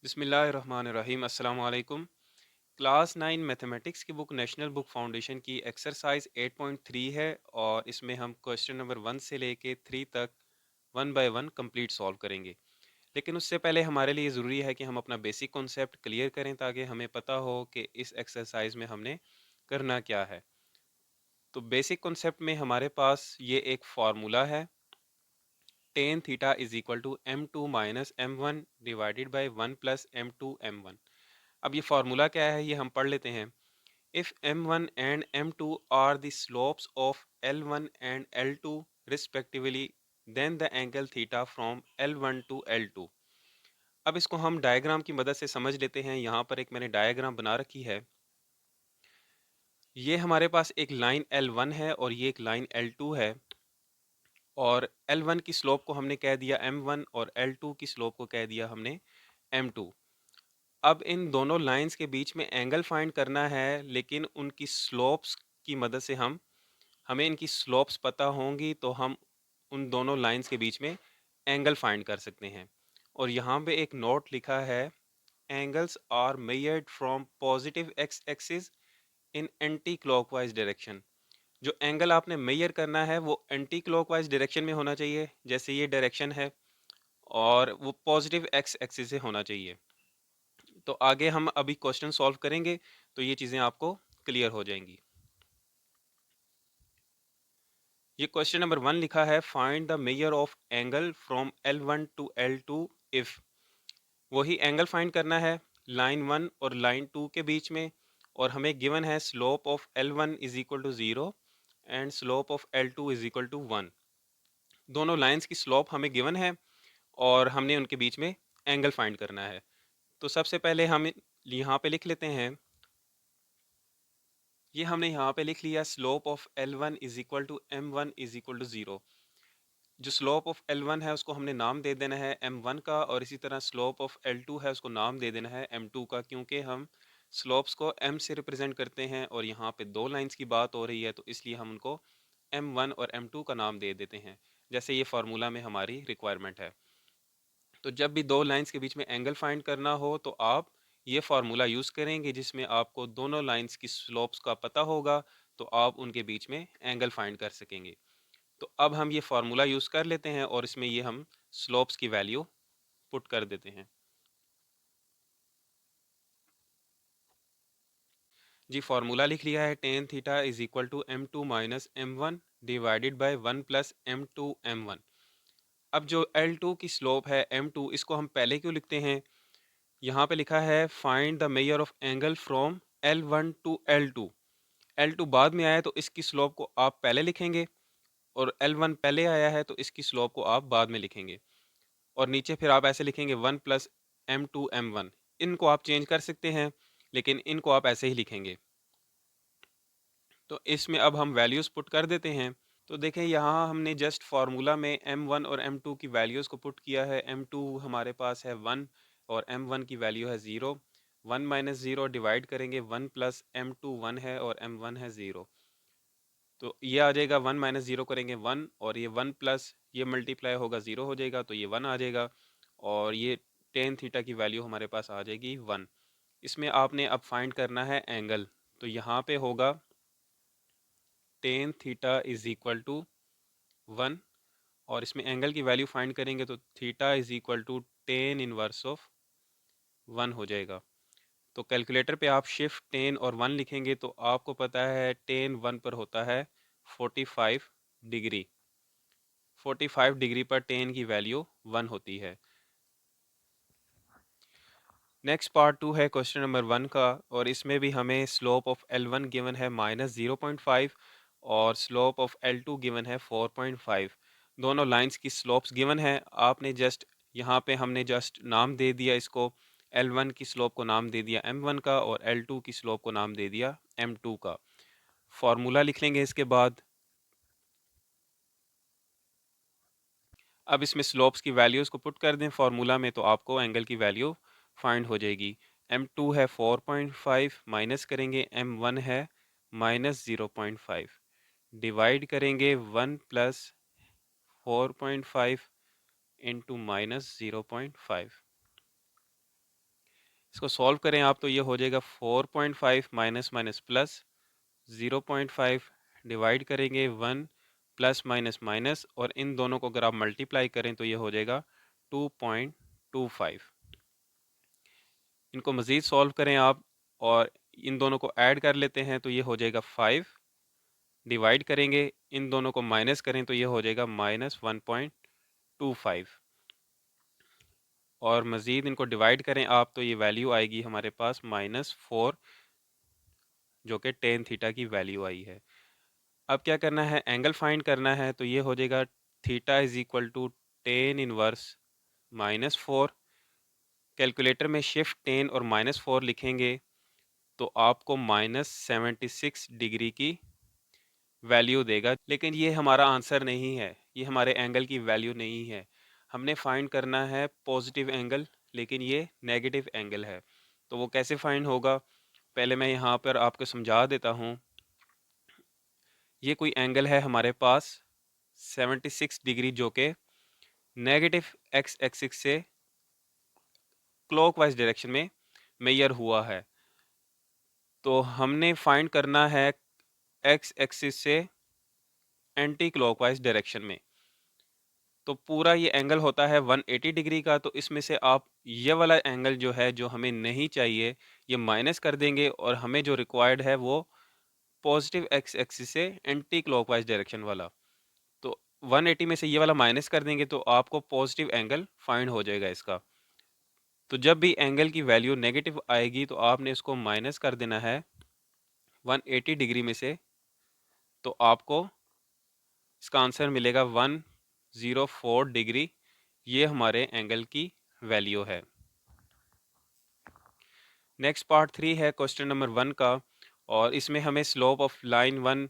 बिस्मिल्लाहिर्रहमानिर्रहीम अस्सलाम वालेकुम। क्लास 9 मैथमेटिक्स की बुक नेशनल बुक फाउंडेशन की एक्सरसाइज 8.3 है और इसमें हम क्वेश्चन नंबर 1 से लेके 3 तक one by one complete solve करेंगे। लेकिन उससे पहले हमारे लिए ज़रूरी है कि हम अपना बेसिक कॉन्सेप्ट क्लियर करें ताकि हमें पता हो कि इस एक्सरसाइज में हमने करना क्या है। तो बेसिक कॉन्सेप्ट में हमारे पास ये एक फार्मूला है, tan theta is equal to m2 minus m1 divided by 1 plus m2 m1। अब ये फार्मूला क्या है ये हम पढ़ लेते हैं। If m1 and m2 are the slopes of l1 and l2 respectively, then the angle theta from l1 to l2। अब इसको हम डायग्राम की मदद से समझ लेते हैं। यहाँ पर एक मैंने डायग्राम बना रखी है। ये हमारे पास एक लाइन l1 है और ये एक लाइन l2 है, और l1 की स्लोप को हमने कह दिया m1 और l2 की स्लोप को कह दिया हमने m2। अब इन दोनों लाइंस के बीच में एंगल फाइंड करना है, लेकिन उनकी स्लोप्स की मदद से हमें इनकी स्लोप्स पता होंगी तो हम उन दोनों लाइंस के बीच में एंगल फाइंड कर सकते हैं। और यहाँ पे एक नोट लिखा है, angles are measured from positive X axis in anti clockwise direction. जो एंगल आपने मेजर करना है वो एंटी क्लॉकवाइज डायरेक्शन में होना चाहिए, जैसे ये डायरेक्शन है, और वो पॉजिटिव एक्स एक्सिस से होना चाहिए। तो आगे हम अभी क्वेश्चन सॉल्व करेंगे तो ये चीज़ें आपको क्लियर हो जाएंगी। ये क्वेश्चन नंबर 1 लिखा है, find the measure of angle from L1 to L2 इफ। वही एंगल फाइंड करना है लाइन 1 और लाइन 2 के बीच में, और हमें गिवन है slope of L1 is equal to 0 and slope of L2 is equal to 1। दोनों लाइंस की स्लोप हमें गिवन है और हमने उनके बीच में एंगल फाइंड करना है। तो सबसे पहले हम यहाँ पे लिख लेते हैं, ये हमने यहाँ पे लिख लिया, slope of L1 is equal to M1 is equal to 0। जो स्लोप ऑफ L1 है उसको हमने नाम दे देना है M1 का, और इसी तरह स्लोप ऑफ L2 है उसको नाम दे देना है M2 का, क्योंकि हम स्लोप्स को M से रिप्रेजेंट करते हैं और यहाँ पे दो लाइंस की बात हो रही है, तो इसलिए हम उनको M1 और M2 का नाम दे देते हैं, जैसे ये फार्मूला में हमारी रिक्वायरमेंट है। तो जब भी दो लाइंस के बीच में एंगल फाइंड करना हो तो आप ये फार्मूला यूज़ करेंगे, जिसमें आपको दोनों लाइंस की स्लोप्स का पता होगा, तो आप उनके बीच में एंगल फाइंड कर सकेंगे। तो अब हम ये फार्मूला यूज़ कर लेते हैं और इसमें ये हम स्लोप्स की वैल्यू पुट कर देते हैं। जी फार्मूला लिख लिया है, tan theta is equal to m2 minus m1 divided by 1 plus m2 m1। अब जो L2 की स्लोप है m2, इसको हम पहले क्यों लिखते हैं? यहाँ पे लिखा है find the measure of angle from L1 to L2। L2 बाद में आया तो इसकी स्लोप को आप पहले लिखेंगे, और L1 पहले आया है तो इसकी स्लोप को आप बाद में लिखेंगे, और नीचे फिर आप ऐसे लिखेंगे 1 प्लस M2 M1। इनको आप चेंज कर सकते हैं, लेकिन इनको आप ऐसे ही लिखेंगे। तो इसमें अब हम वैल्यूज़ पुट कर देते हैं। तो देखें यहाँ हमने जस्ट फार्मूला में M1 और M2 की वैल्यूज़ को पुट किया है। M2 हमारे पास है 1 और M1 की वैल्यू है 0। 1 माइनस 0 डिवाइड करेंगे 1 प्लस M2 1 है और M1 है 0। तो ये आ जाएगा 1 माइनस 0 करेंगे 1, और ये 1 प्लस ये मल्टीप्लाई होगा 0 हो जाएगा, तो ये 1 आ जाएगा, और ये टेन थीटा की वैल्यू हमारे पास आ जाएगी 1। इसमें आपने अब फाइंड करना है एंगल। तो यहाँ पे होगा tan theta is equal to 1, और इसमें एंगल की वैल्यू फाइंड करेंगे तो theta is equal to tan inverse of 1 हो जाएगा। तो कैलकुलेटर पे आप शिफ्ट 10 और 1 लिखेंगे तो आपको पता है 10 1 पर होता है 45 डिग्री। 45 डिग्री पर 10 की वैल्यू 1 होती है। नेक्स्ट पार्ट 2 है क्वेश्चन नंबर 1 का, और इसमें भी हमें स्लोप ऑफ L1 गिवन है -0.5 और स्लोप ऑफ L2 गिवन है 4.5। दोनों लाइंस की स्लोप्स गिवन है। आपने जस्ट यहाँ पे हमने जस्ट नाम दे दिया इसको, L1 की स्लोप को नाम दे दिया M1 का और L2 की स्लोप को नाम दे दिया M2 का। फार्मूला लिख लेंगे इसके बाद। अब इसमें स्लोप्स की वैल्यूज़ को पुट कर दें फार्मूला में, तो आपको एंगल की वैल्यू फाइंड हो जाएगी। M2 है 4.5, माइनस करेंगे M1 है -0.5, डिवाइड करेंगे 1 प्लस 4.5 इंटू -0.5। इसको सॉल्व करें आप तो ये हो जाएगा 4.5 माइनस माइनस प्लस 0.5 डिवाइड करेंगे 1 प्लस माइनस माइनस, और इन दोनों को अगर आप मल्टीप्लाई करें तो ये हो जाएगा 2.25। इनको मज़ीद सॉल्व करें आप और इन दोनों को ऐड कर लेते हैं तो ये हो जाएगा 5, डिवाइड करेंगे इन दोनों को माइनस करें तो ये हो जाएगा -1.25, और मज़ीद इनको डिवाइड करें आप तो ये वैल्यू आएगी हमारे पास -4, जो कि टेन थीटा की वैल्यू आई है। अब क्या करना है, एंगल फाइंड करना है, तो ये हो जाएगा theta is equal to tan inverse -4। Calculator में शिफ्ट 10 और -4 लिखेंगे तो आपको -76 डिग्री की वैल्यू देगा, लेकिन ये हमारा आंसर नहीं है, ये हमारे एंगल की वैल्यू नहीं है। हमने फाइंड करना है पॉजिटिव एंगल, लेकिन ये नेगेटिव एंगल है। तो वो कैसे फाइंड होगा, पहले मैं यहाँ पर आपको समझा देता हूँ। ये कोई एंगल है हमारे पास 76 डिग्री, जो कि नेगेटिव एक्स एक्सिस से क्लॉकवाइज डायरेक्शन में मेजर हुआ है। तो हमने फाइंड करना है एक्स एक्सिस से एंटी क्लॉकवाइज डायरेक्शन में। तो पूरा ये एंगल होता है 180 डिग्री का, तो इसमें से आप ये वाला एंगल जो है, जो हमें नहीं चाहिए, ये माइनस कर देंगे, और हमें जो रिक्वायर्ड है वो पॉजिटिव एक्स एक्सिस से एंटी क्लॉकवाइज डायरेक्शन वाला। तो 180 में से ये वाला माइनस कर देंगे तो आपको पॉजिटिव एंगल फाइंड हो जाएगा इसका। तो जब भी एंगल की वैल्यू नेगेटिव आएगी तो आपने इसको माइनस कर देना है 180 डिग्री में से, तो आपको इसका आंसर मिलेगा 104 डिग्री। ये हमारे एंगल की वैल्यू है। नेक्स्ट पार्ट 3 है क्वेश्चन नंबर 1 का, और इसमें हमें स्लोप ऑफ लाइन 1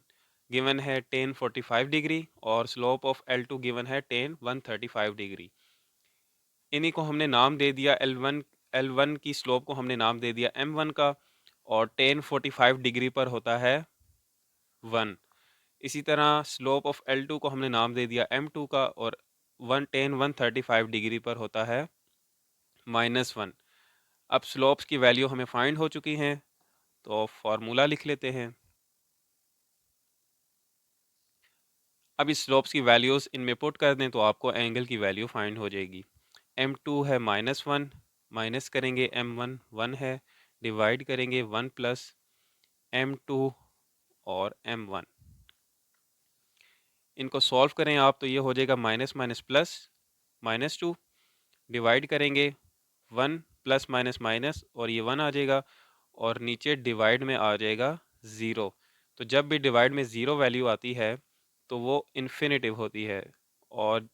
गिवन है 1045 डिग्री और स्लोप ऑफ L2 गिवन है 10135 डिग्री। इन्हीं को हमने नाम दे दिया L1 की स्लोप को हमने नाम दे दिया M1 का, और 1045 डिग्री पर होता है 1। इसी तरह स्लोप ऑफ L2 को हमने नाम दे दिया M2 का, और 135 डिग्री पर होता है -1। अब स्लोप्स की वैल्यू हमें फाइंड हो चुकी हैं, तो फार्मूला लिख लेते हैं। अब इस स्लोप्स की वैल्यूज़ इनमें पुट कर दें तो आपको एंगल की वैल्यू फाइंड हो जाएगी। M2 है -1, माइनस करेंगे M1 1 है, डिवाइड करेंगे 1 प्लस M2 और M1। इनको सॉल्व करें आप तो ये हो जाएगा माइनस माइनस प्लस -2, डिवाइड करेंगे 1 प्लस माइनस माइनस, और ये 1 आ जाएगा, और नीचे डिवाइड में आ जाएगा 0। तो जब भी डिवाइड में 0 वैल्यू आती है तो वो इन्फिनिटिव होती है, और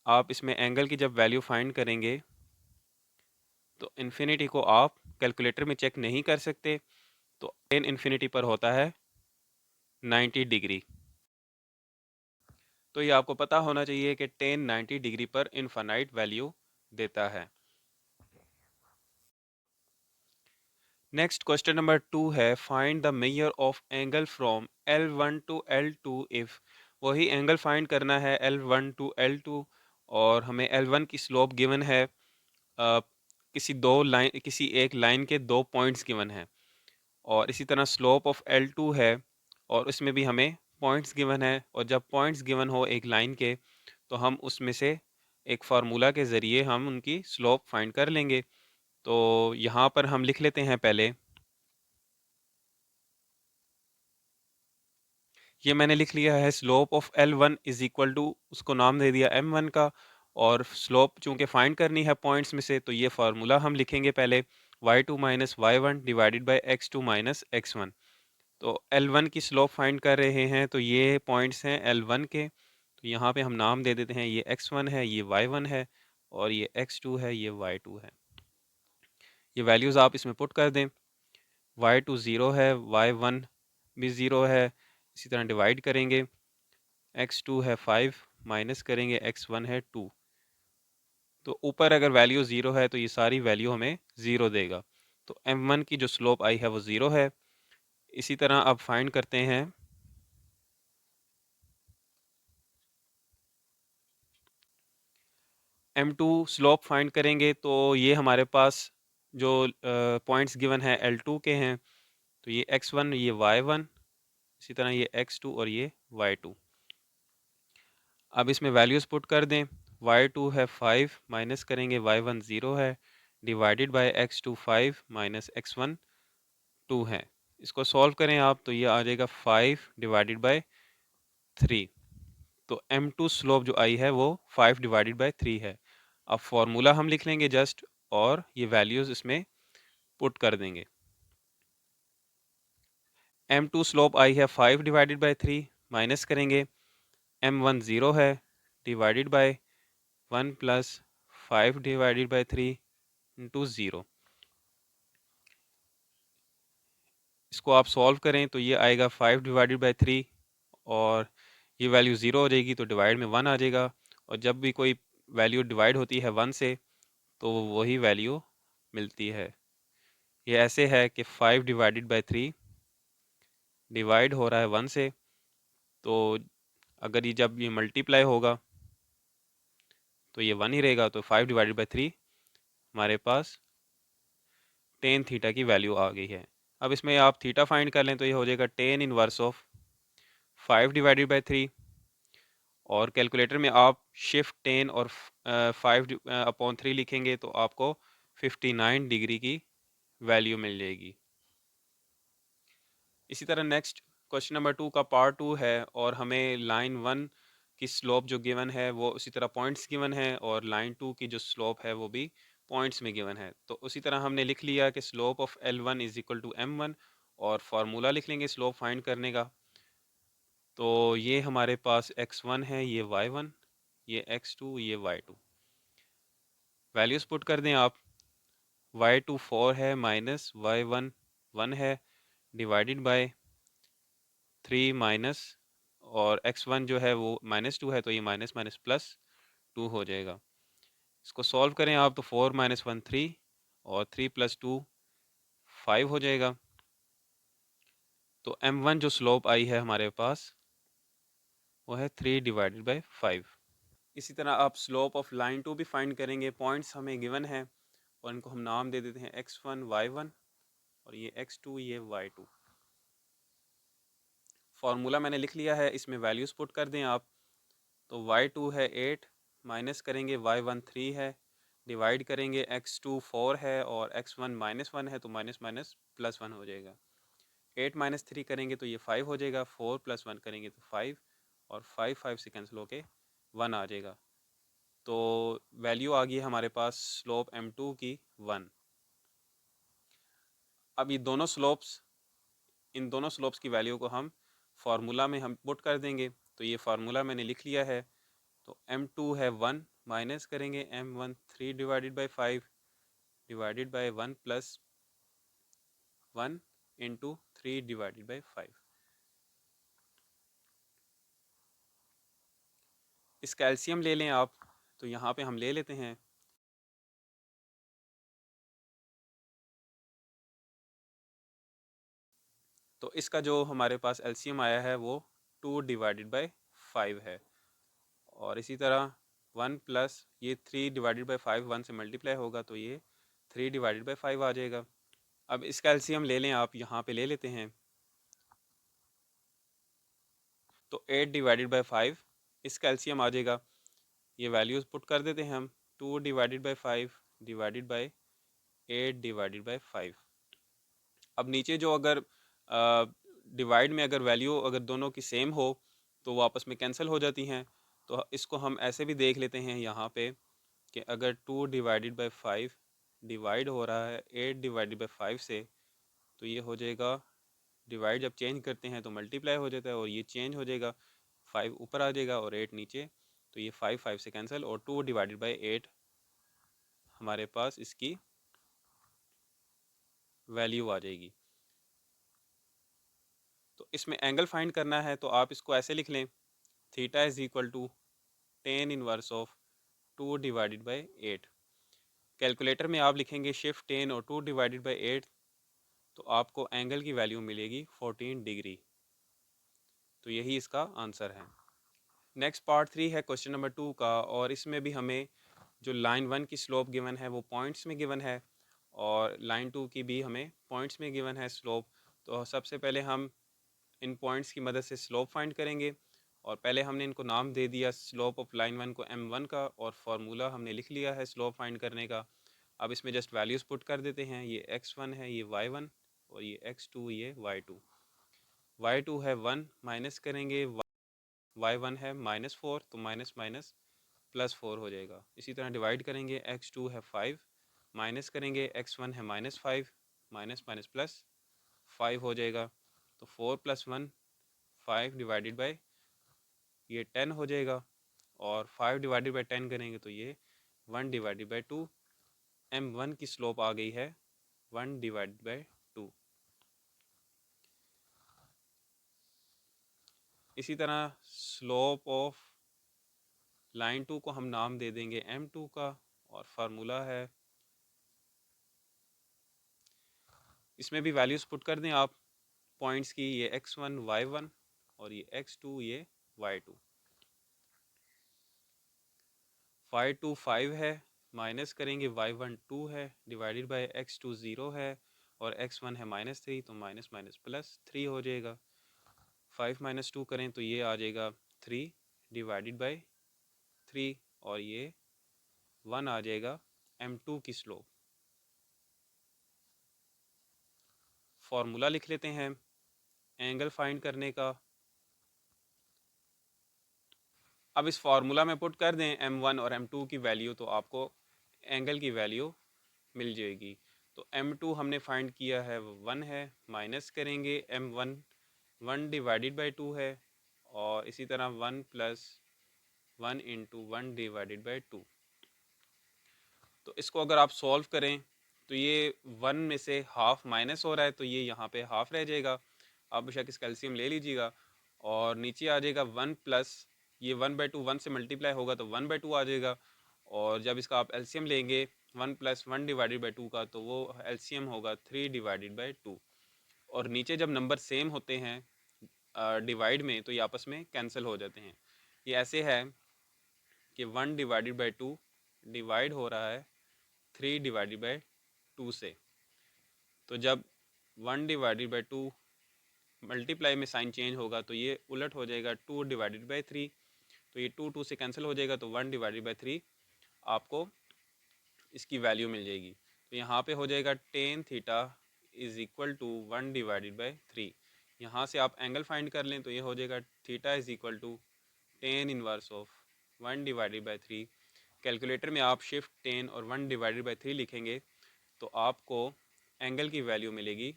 आप इसमें एंगल की जब वैल्यू फाइंड करेंगे तो इन्फिनिटी को आप कैलकुलेटर में चेक नहीं कर सकते, तो टेन इन्फिनिटी पर होता है 90 डिग्री। तो ये आपको पता होना चाहिए कि टेन 90 डिग्री पर इनफाइनाइट वैल्यू देता है। नेक्स्ट क्वेश्चन नंबर 2 है, find the measure of angle from L1 to L2 इफ। वही एंगल फाइंड करना है L1 टू L2, और हमें L1 की स्लोप गिवन है, किसी एक लाइन के 2 पॉइंट्स गिवन है, और इसी तरह स्लोप ऑफ L2 है, और उसमें भी हमें पॉइंट्स गिवन है। और जब पॉइंट्स गिवन हो एक लाइन के, तो हम उसमें से एक फार्मूला के ज़रिए हम उनकी स्लोप फाइंड कर लेंगे। तो यहाँ पर हम लिख लेते हैं पहले, ये मैंने लिख लिया है slope of L1 is equal to, उसको नाम दे दिया M1 का, और स्लोप चूंकि फाइंड करनी है पॉइंट्स में से, तो ये फार्मूला हम लिखेंगे पहले, y2 minus y1 divided by x2 minus x1। तो L1 की स्लोप फाइंड कर रहे हैं, तो ये पॉइंट्स हैं L1 के, तो यहाँ पे हम नाम दे देते हैं, ये x1 है, ये y1 है, और ये x2 है, ये y2 है। ये वैल्यूज़ आप इसमें पुट कर दें, y2 ज़ीरो है, y1 भी ज़ीरो है, इसी तरह डिवाइड करेंगे, x2 है 5, माइनस करेंगे x1 है 2। तो ऊपर अगर वैल्यू ज़ीरो है तो ये सारी वैल्यू हमें ज़ीरो देगा, तो M1 की जो स्लोप आई है वो ज़ीरो है। इसी तरह अब फाइंड करते हैं M2 स्लोप फाइंड करेंगे तो ये हमारे पास जो पॉइंट्स गिवन है L2 के हैं, तो ये x1, ये y1, इसी तरह ये x2 और ये y2। अब इसमें वैल्यूज़ पुट कर दें। y2 है 5 माइनस करेंगे y1 0 है, divided by x2 5 minus x1 2 है। इसको सॉल्व करें आप तो ये आ जाएगा 5 डिवाइडेड बाय 3। तो M2 स्लोप जो आई है वो 5 डिवाइडेड बाय 3 है। अब फॉर्मूला हम लिख लेंगे जस्ट, और ये वैल्यूज़ इसमें पुट कर देंगे। M2 स्लोप आई है 5 डिवाइडेड बाय 3, माइनस करेंगे M1 0 है, divided by 1 plus 5 divided by 3 into 0। इसको आप सॉल्व करें तो ये आएगा 5 डिवाइडेड बाय 3, और ये वैल्यू 0 हो जाएगी तो डिवाइड में 1 आ जाएगा। और जब भी कोई वैल्यू डिवाइड होती है 1 से तो वही वैल्यू मिलती है। ये ऐसे है कि 5 डिवाइडेड बाय 3 डिवाइड हो रहा है 1 से, तो अगर ये जब ये मल्टीप्लाई होगा तो ये 1 ही रहेगा। तो 5 डिवाइडेड बाय 3 हमारे पास टेन थीटा की वैल्यू आ गई है। अब इसमें आप थीटा फाइंड कर लें तो ये हो जाएगा ten inverse of 5 divided by 3, और कैलकुलेटर में आप शिफ्ट 10 और 5/3 लिखेंगे तो आपको 59 डिग्री की वैल्यू मिल जाएगी। इसी तरह नेक्स्ट क्वेश्चन नंबर 2 का पार्ट 2 है, और हमें लाइन 1 की स्लोप जो गिवन है वो उसी तरह पॉइंट्स गिवन है, और लाइन 2 की जो स्लोप है वो भी पॉइंट्स में गिवन है। तो उसी तरह हमने लिख लिया कि slope of L1 is equal to M1, और फार्मूला लिख लेंगे स्लोप फाइंड करने का। तो ये हमारे पास x1 है, ये y1, ये x2, ये y2। वैल्यूज़ पुट कर दें आप। y2 4 है, माइनस y1 1 है, डिवाइडेड बाय 3 माइनस, और x1 जो है वो -2 है, तो ये माइनस माइनस प्लस 2 हो जाएगा। इसको सॉल्व करें आप तो 4 माइनस 1 3, और 3 प्लस 2 5 हो जाएगा। तो M1 जो स्लोप आई है हमारे पास वो है 3 डिवाइडेड बाय 5। इसी तरह आप स्लोप ऑफ लाइन 2 भी फाइंड करेंगे। पॉइंट्स हमें गिवन है और इनको हम नाम दे देते हैं x1 y1, और ये x2 ये y2। फार्मूला मैंने लिख लिया है, इसमें वैल्यूज़ पुट कर दें आप। तो y2 है 8, माइनस करेंगे y1 3 है, डिवाइड करेंगे x2 4 है, और x1 -1 है, तो माइनस माइनस प्लस 1 हो जाएगा। 8 माइनस 3 करेंगे तो ये 5 हो जाएगा, 4 प्लस 1 करेंगे तो 5, और 5 5 से कैंसिल होके 1 आ जाएगा। तो वैल्यू आ गई है हमारे पास स्लोप M2 की 1। अब ये दोनों स्लोप्स, इन दोनों स्लोप्स की वैल्यू को हम फार्मूला में हम पुट कर देंगे। तो ये फार्मूला मैंने लिख लिया है। तो M2 है 1, माइनस करेंगे M1 3 divided by 5, divided by 1 plus 1 into 3 divided by 5। इस कैल्शियम ले लें आप, तो यहाँ पे हम ले लेते हैं। तो इसका जो हमारे पास एलसीएम आया है वो 2 डिवाइडेड बाई 5 है, और इसी तरह 1 प्लस ये 3 डिवाइडेड बाई 5 1 से मल्टीप्लाई होगा तो ये 3 डिवाइडेड बाई 5 आ जाएगा। अब इसका एलसीएम ले लें आप, यहाँ पे ले लेते हैं। तो 8 डिवाइडेड बाई 5 इसका एलसीएम आ जाएगा। ये वैल्यूज़ पुट कर देते हैं हम। 2 divided by 5 divided by 8 divided by 5। अब नीचे जो अगर डिवाइड में अगर वैल्यू अगर दोनों की सेम हो तो वो आपस में कैंसिल हो जाती हैं। तो इसको हम ऐसे भी देख लेते हैं यहाँ पे कि अगर 2 डिवाइडेड बाई 5 डिवाइड हो रहा है 8 डिवाइडेड बाई 5 से, तो ये हो जाएगा, डिवाइड जब चेंज करते हैं तो मल्टीप्लाई हो जाता है, और ये चेंज हो जाएगा, 5 ऊपर आ जाएगा और 8 नीचे। तो ये 5 5 से कैंसिल, और 2 डिवाइडेड बाई 8 हमारे पास इसकी वैल्यू आ जाएगी। तो इसमें एंगल फाइंड करना है तो आप इसको ऐसे लिख लें, theta is equal to tan inverse of 2 divided by 8। Calculator में आप लिखेंगे शिफ्ट 10 और 2 डिवाइडेड बाई 8, तो आपको एंगल की वैल्यू मिलेगी 14 डिग्री। तो यही इसका आंसर है। नेक्स्ट पार्ट 3 है क्वेश्चन नंबर 2 का, और इसमें भी हमें जो लाइन 1 की स्लोप गिवन है वो पॉइंट्स में गिवन है और लाइन 2 की भी हमें पॉइंट्स में गिवन है स्लोप। तो सबसे पहले हम इन पॉइंट्स की मदद से स्लोप फाइंड करेंगे और पहले हमने इनको नाम दे दिया स्लोप ऑफ लाइन 1 को m1 का और फार्मूला हमने लिख लिया है स्लोप फाइंड करने का। अब इसमें जस्ट वैल्यूज़ पुट कर देते हैं, ये x1 है, ये y1 और ये x2, ये y2। y2 है 1, माइनस करेंगे, y1 है -4, तो माइनस माइनस +4 हो जाएगा। इसी तरह डिवाइड करेंगे, x2 है 5, माइनस करेंगे, x1 है -5, माइनस माइनस प्लस 5 हो जाएगा। तो 4 + 1 5 डिवाइडेड बाय ये 10 हो जाएगा और 5 डिवाइडेड बाय 10 करेंगे तो ये 1 डिवाइडेड बाय 2। m1 की स्लोप आ गई है 1 डिवाइडेड बाय 2। इसी तरह स्लोप ऑफ लाइन 2 को हम नाम दे देंगे m2 का और फार्मूला है, इसमें भी वैल्यूज़ पुट कर दें आप पॉइंट्स की, ये x1 y1 और ये x2 ये y2। 5 5 है, माइनस करेंगे, y1 2 है, डिवाइडेड बाय x2 0 है और x1 है -3, तो माइनस माइनस +3 हो जाएगा। 5 - 2 करें तो ये आ जाएगा 3 डिवाइडेड बाय 3 और ये 1 आ जाएगा m2 की स्लोप। फार्मूला लिख लेते हैं एंगल फाइंड करने का। अब इस फार्मूला में पुट कर दें m1 और m2 की वैल्यू तो आपको एंगल की वैल्यू मिल जाएगी। तो m2 हमने फाइंड किया है 1 है, माइनस करेंगे m1 1 डिवाइडेड बाय 2 है और इसी तरह 1 + 1 × 1 डिवाइडेड बाय 2। तो इसको अगर आप सॉल्व करें तो ये 1 में से हाफ माइनस हो रहा है तो ये यहाँ पे हाफ रह जाएगा। आप बेशक इसका एलसीएम ले लीजिएगा और नीचे आ जाएगा 1 प्लस ये 1/2, 1 से मल्टीप्लाई होगा तो 1/2 आ जाएगा और जब इसका आप एलसीएम लेंगे 1 + 1 डिवाइडेड बाई 2 का तो वो एलसीएम होगा 3 डिवाइडेड बाई 2। और नीचे जब नंबर सेम होते हैं डिवाइड में तो ये आपस में कैंसिल हो जाते हैं। ये ऐसे है कि 1 डिवाइडेड बाई 2 डिवाइड हो रहा है 3 डिवाइडेड बाई 2 से। तो जब 1 डिवाइडेड बाई 2 मल्टीप्लाई में साइन चेंज होगा तो ये उलट हो जाएगा 2 डिवाइडेड बाई 3। तो ये 2 2 से कैंसिल हो जाएगा तो 1 डिवाइडेड बाई 3 आपको इसकी वैल्यू मिल जाएगी। तो यहाँ पे हो जाएगा tan theta is equal to 1 divided by 3। यहाँ से आप एंगल फाइंड कर लें तो ये हो जाएगा theta is equal to tan inverse of 1 divided by 3। Calculator में आप शिफ्ट tan और 1 डिवाइडेड बाई 3 लिखेंगे तो आपको एंगल की वैल्यू मिलेगी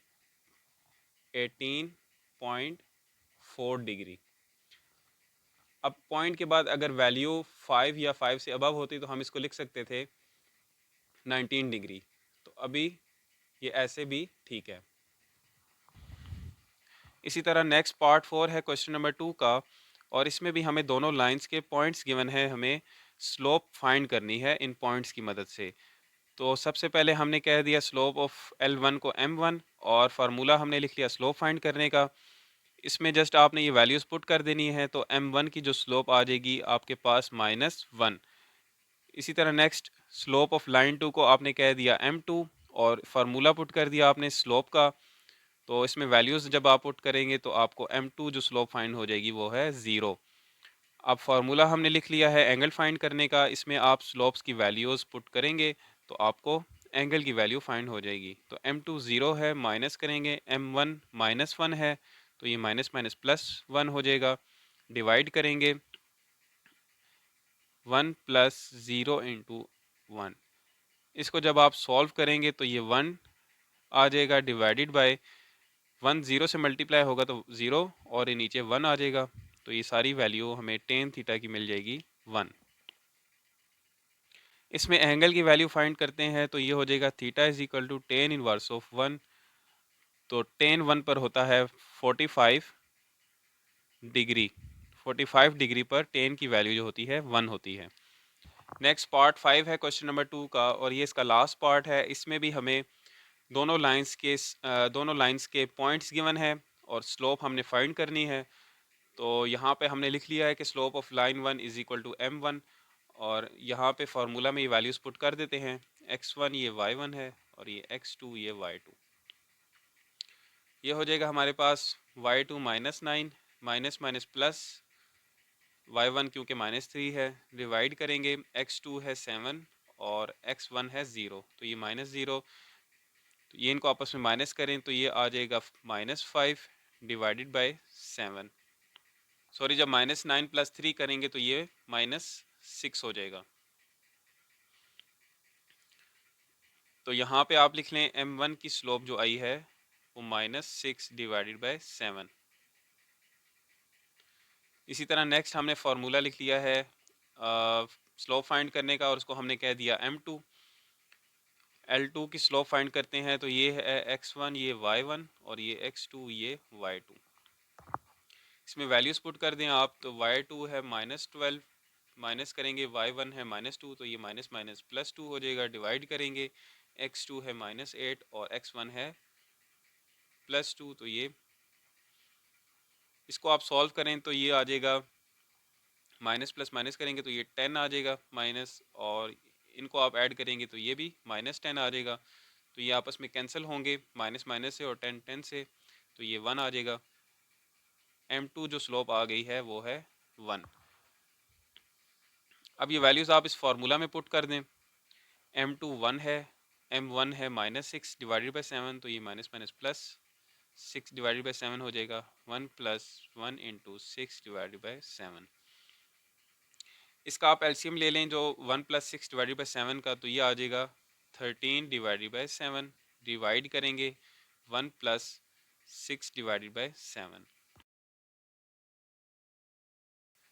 18.4 डिग्री। अब पॉइंट के बाद अगर वैल्यू 5 या 5 से अबव होती तो हम इसको लिख सकते थे 19 डिग्री। तो अभी ये ऐसे भी ठीक है। इसी तरह नेक्स्ट पार्ट 4 है क्वेश्चन नंबर 2 का और इसमें भी हमें दोनों लाइंस के पॉइंट्स गिवन है, हमें स्लोप फाइंड करनी है इन पॉइंट्स की मदद से। तो सबसे पहले हमने कह दिया स्लोप ऑफ L1 को m1 और फार्मूला हमने लिख लिया स्लोप फाइंड करने का। इसमें जस्ट आपने ये वैल्यूज़ पुट कर देनी है तो m1 की जो स्लोप आ जाएगी आपके पास -1। इसी तरह नेक्स्ट स्लोप ऑफ लाइन 2 को आपने कह दिया m2 और फार्मूला पुट कर दिया आपने स्लोप का। तो इसमें वैल्यूज़ जब आप पुट करेंगे तो आपको m2 जो स्लोप फाइंड हो जाएगी वो है 0। अब फार्मूला हमने लिख लिया है एंगल फाइंड करने का, इसमें आप स्लोप्स की वैल्यूज़ पुट करेंगे तो आपको एंगल की वैल्यू फाइंड हो जाएगी। तो m2 0 है, माइनस करेंगे, m1 -1 है तो ये माइनस माइनस +1 हो जाएगा। डिवाइड करेंगे 1 + 0 × 1। इसको जब आप सॉल्व करेंगे तो ये 1 आ जाएगा डिवाइडेड बाय 1 0 से मल्टीप्लाई होगा तो 0 और ये नीचे 1 आ जाएगा। तो ये सारी वैल्यू हमें tan थीटा की मिल जाएगी 1। इसमें एंगल की वैल्यू फाइंड करते हैं तो ये हो जाएगा theta is equal to tan inverse of 1। तो tan 1 पर होता है 45 डिग्री, 45 डिग्री पर tan की वैल्यू जो होती है 1 होती है। नेक्स्ट पार्ट 5 है क्वेश्चन नंबर 2 का और ये इसका लास्ट पार्ट है। इसमें भी हमें दोनों लाइंस के पॉइंट्स गिवन है और स्लोप हमने फाइंड करनी है। तो यहाँ पे हमने लिख लिया है कि slope of line 1 is equal to m1 और यहाँ पे फार्मूला में ये वैल्यूज़ पुट कर देते हैं। x1 ये y1 है और ये x2 ये y2। ये हो जाएगा हमारे पास y2 -9 minus minus plus y1 क्योंकि -3 है, डिवाइड करेंगे x2 है 7 और x1 है 0, तो ये -0, तो ये इनको आपस में माइनस करें तो ये आ जाएगा -5 डिवाइडेड बाय 7। सॉरी, जब -9 + 3 करेंगे तो ये -6 हो जाएगा। तो यहाँ पे आप लिख लें m1 की स्लोप जो आई है वो -6 डिवाइडेड बाय 7। इसी तरह नेक्स्ट हमने फार्मूला लिख लिया है स्लोप फाइंड करने का और उसको हमने कह दिया m2। L2 की स्लोप फाइंड करते हैं तो ये है x1 ये y1 और ये x2 ये y2। इसमें वैल्यूज पुट कर दें आप तो y2 है -12, माइनस करेंगे y1 है -2, तो ये माइनस माइनस +2 हो जाएगा, डिवाइड करेंगे x2 है -8 और x1 है +2, तो ये इसको आप सॉल्व करें तो ये आ जाएगा माइनस प्लस माइनस करेंगे तो ये 10 आ जाएगा माइनस, और इनको आप ऐड करेंगे तो ये भी -10 आ जाएगा, तो ये आपस में कैंसिल होंगे माइनस माइनस से और 10 10 से, तो ये 1 आ जाएगा। m2 जो स्लोप आ गई है वो है 1। अब ये वैल्यूज़ आप इस फार्मूला में पुट कर दें। m2 1 है, m1 है -6 डिवाइडेड बाई 7, तो ये minus minus plus 6 divided by 7 हो जाएगा, 1 + 1 × 6 डिवाइडेड बाई 7। इसका आप एलसीएम ले लें जो 1 + 6 डिवाइडेड बाई 7 का, तो ये आ जाएगा 13 डिवाइडेड बाई 7, डिवाइड करेंगे 1 + 6 डिवाइडेड बाई 7।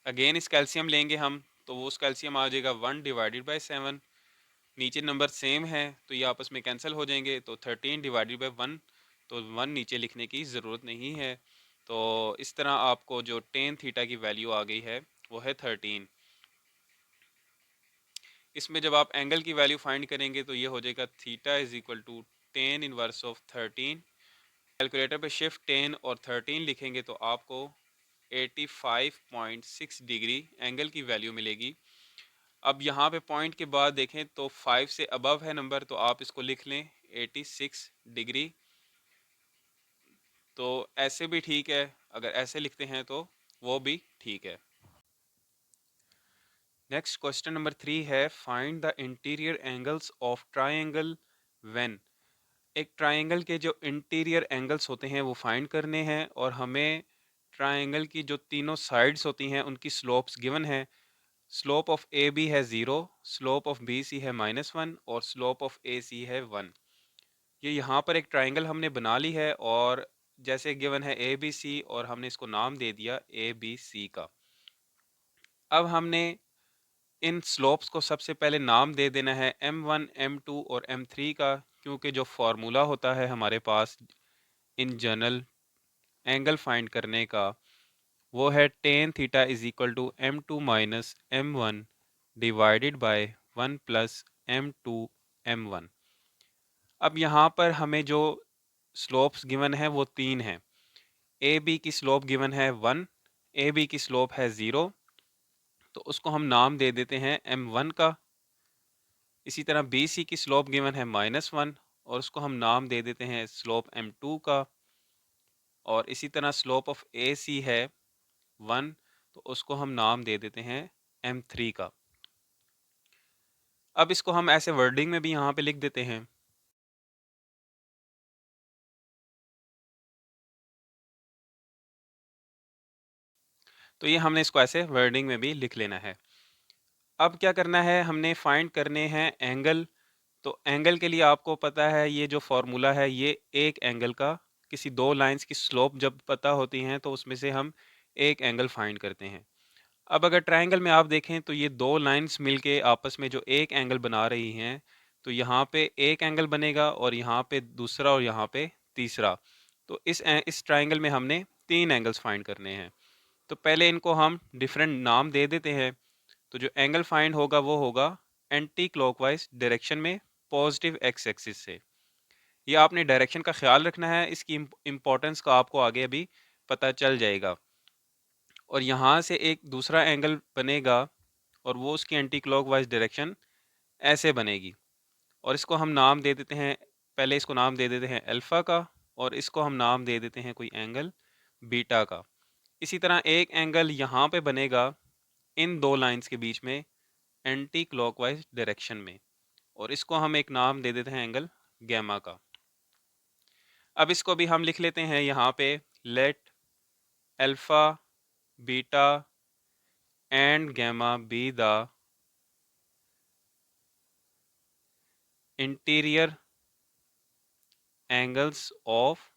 अगेन इस कैल्शियम लेंगे हम तो वो उस कैल्शियम आ जाएगा 1 डिवाइडेड बाई 7। नीचे नंबर सेम है तो ये आपस में कैंसिल हो जाएंगे, तो 13 डिवाइडेड बाई 1, तो 1 नीचे लिखने की ज़रूरत नहीं है। तो इस तरह आपको जो टेन थीटा की वैल्यू आ गई है वो है 13। इसमें जब आप एंगल की वैल्यू फाइंड करेंगे तो ये हो जाएगा theta is equal to tan inverse of 13। Calculator पे शिफ्ट 10 और 13 लिखेंगे तो आपको 85.6 डिग्री एंगल की वैल्यू मिलेगी। अब यहाँ पे पॉइंट के बाद देखें तो 5 से अबव है नंबर, तो आप इसको लिख लें 86 डिग्री। तो ऐसे भी ठीक है, अगर ऐसे लिखते हैं तो वो भी ठीक है। नेक्स्ट क्वेश्चन नंबर 3 है find the interior angles of triangle when. एक ट्राइंगल के जो इंटीरियर एंगल्स होते हैं वो फाइंड करने हैं, और हमें ट्राइंगल की जो तीनों साइड्स होती हैं उनकी स्लोप्स गिवन है। स्लोप ऑफ ए बी है 0, स्लोप ऑफ बी सी है -1 और स्लोप ऑफ ए सी है 1। ये यहाँ पर एक ट्राइंगल हमने बना ली है और जैसे गिवन है ए बी सी और हमने इसको नाम दे दिया ए बी सी का। अब हमने इन स्लोप्स को सबसे पहले नाम दे देना है m1 m2 और m3 का, क्योंकि जो फार्मूला होता है हमारे पास इन जनरल एंगल फाइंड करने का वो है tan theta is equal to m2 minus m1 divided by 1 + m2 m1। अब यहाँ पर हमें जो स्लोप्स गिवन है वो तीन हैं। ए बी की स्लोप गिवन है 1, ए बी की स्लोप है 0, तो उसको हम नाम दे देते हैं m1 का। इसी तरह बी सी की स्लोप गिवन है -1 और उसको हम नाम दे देते हैं स्लोप m2 का। और इसी तरह स्लोप ऑफ ए सी है 1, तो उसको हम नाम दे देते हैं m3 का। अब इसको हम ऐसे वर्डिंग में भी यहाँ पे लिख देते हैं। तो ये हमने इसको ऐसे वर्डिंग में भी लिख लेना है। अब क्या करना है, हमने फाइंड करने हैं एंगल। तो एंगल के लिए आपको पता है ये जो फॉर्मूला है, ये एक एंगल का किसी दो लाइंस की स्लोप जब पता होती हैं तो उसमें से हम एक एंगल फाइंड करते हैं। अब अगर ट्रायंगल में आप देखें तो ये दो लाइंस मिलके आपस में जो एक एंगल बना रही हैं, तो यहाँ पे एक एंगल बनेगा और यहाँ पे दूसरा और यहाँ पे तीसरा। तो इस ट्रायंगल में हमने तीन एंगल्स फाइंड करने हैं। तो पहले इनको हम डिफरेंट नाम दे देते हैं। तो जो एंगल फाइंड होगा वो होगा एंटी क्लॉकवाइज डायरेक्शन में पॉजिटिव एक्स एक्सिस से। ये आपने डायरेक्शन का ख्याल रखना है, इसकी इम्पोर्टेंस का आपको आगे अभी पता चल जाएगा। और यहाँ से एक दूसरा एंगल बनेगा और वो उसकी एंटी क्लॉकवाइज डायरेक्शन ऐसे बनेगी। और इसको हम नाम दे देते हैं, पहले इसको नाम दे देते हैं अल्फ़ा का, और इसको हम नाम दे देते हैं कोई एंगल बीटा का। इसी तरह एक एंगल यहाँ पे बनेगा इन दो लाइंस के बीच में एंटी क्लॉकवाइज डायरेक्शन में, और इसको हम एक नाम दे देते हैं एंगल गैमा का। अब इसको भी हम लिख लेते हैं यहाँ पे, let alpha beta and gamma be the interior angles of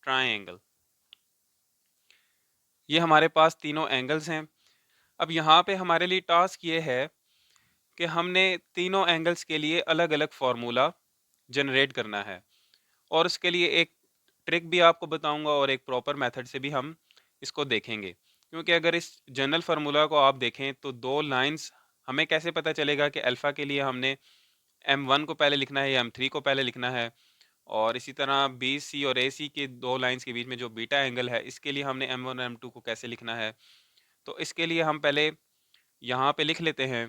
triangle. ये हमारे पास तीनों एंगल्स हैं। अब यहाँ पे हमारे लिए टास्क ये है कि हमने तीनों एंगल्स के लिए अलग अलग फार्मूला जनरेट करना है, और उसके लिए एक ट्रिक भी आपको बताऊंगा और एक प्रॉपर मेथड से भी हम इसको देखेंगे। क्योंकि अगर इस जनरल फार्मूला को आप देखें तो दो लाइंस, हमें कैसे पता चलेगा कि अल्फ़ा के लिए हमने M1 को पहले लिखना है या M3 को पहले लिखना है, और इसी तरह बी सी और ए सी के दो लाइंस के बीच में जो बीटा एंगल है इसके लिए हमने M1 और M2 को कैसे लिखना है। तो इसके लिए हम पहले यहाँ पे लिख लेते हैं।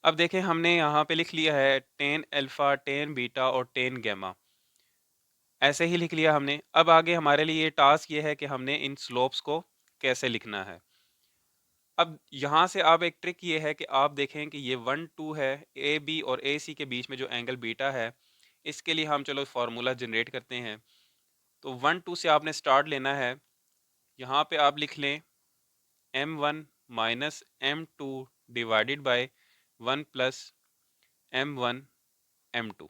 अब देखें, हमने यहाँ पे लिख लिया है टेन अल्फ़ा, टेन बीटा और टेन गैमा, ऐसे ही लिख लिया हमने। अब आगे हमारे लिए ये टास्क ये है कि हमने इन स्लोप्स को कैसे लिखना है। अब यहाँ से आप एक ट्रिक ये है कि आप देखें कि ये 1 2 है, ए बी और ए सी के बीच में जो एंगल बीटा है, इसके लिए हम चलो फार्मूला जनरेट करते हैं। तो 1 2 से आपने स्टार्ट लेना है। यहाँ पे आप लिख लें M1 minus M2 divided by 1 plus M1 M2।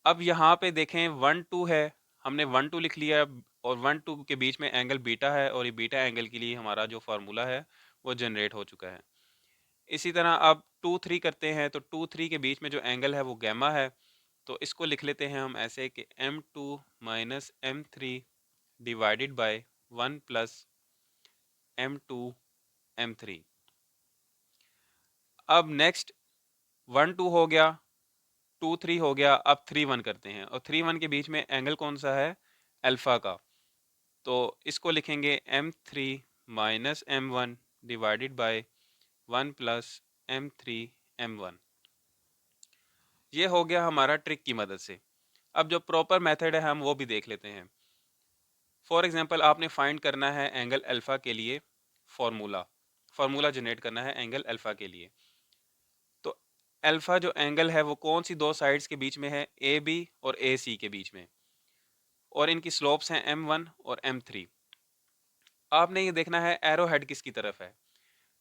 अब यहाँ पे देखें 1 2 है, हमने 1 2 लिख लिया, और 1 2 के बीच में एंगल बीटा है, और ये बीटा एंगल के लिए हमारा जो फार्मूला है वो जनरेट हो चुका है। इसी तरह अब 2 3 करते हैं, तो 2 3 के बीच में जो एंगल है वो गैमा है। तो इसको लिख लेते हैं हम ऐसे कि M2 minus M3 divided by 1 plus M2 M3। अब नेक्स्ट 1 2 हो गया, 2 3 हो गया, अब 3 1 करते हैं, और 3 1 के बीच में एंगल कौन सा है, अल्फा का। तो इसको लिखेंगे M3 minus M1 divided by 1 plus M3 M1। ये हो गया हमारा ट्रिक की मदद से। अब जो प्रॉपर मेथड है हम वो भी देख लेते हैं। फॉर एग्जांपल आपने फाइंड करना है एंगल अल्फ़ा के लिए फार्मूला, फार्मूला जनरेट करना है एंगल अल्फ़ा के लिए। तो अल्फ़ा जो एंगल है वो कौन सी दो साइड्स के बीच में है, ए बी और ए सी के बीच में, और इनकी स्लोप्स हैं M1 और M3। आपने ये देखना है एरो हेड किसकी तरफ है।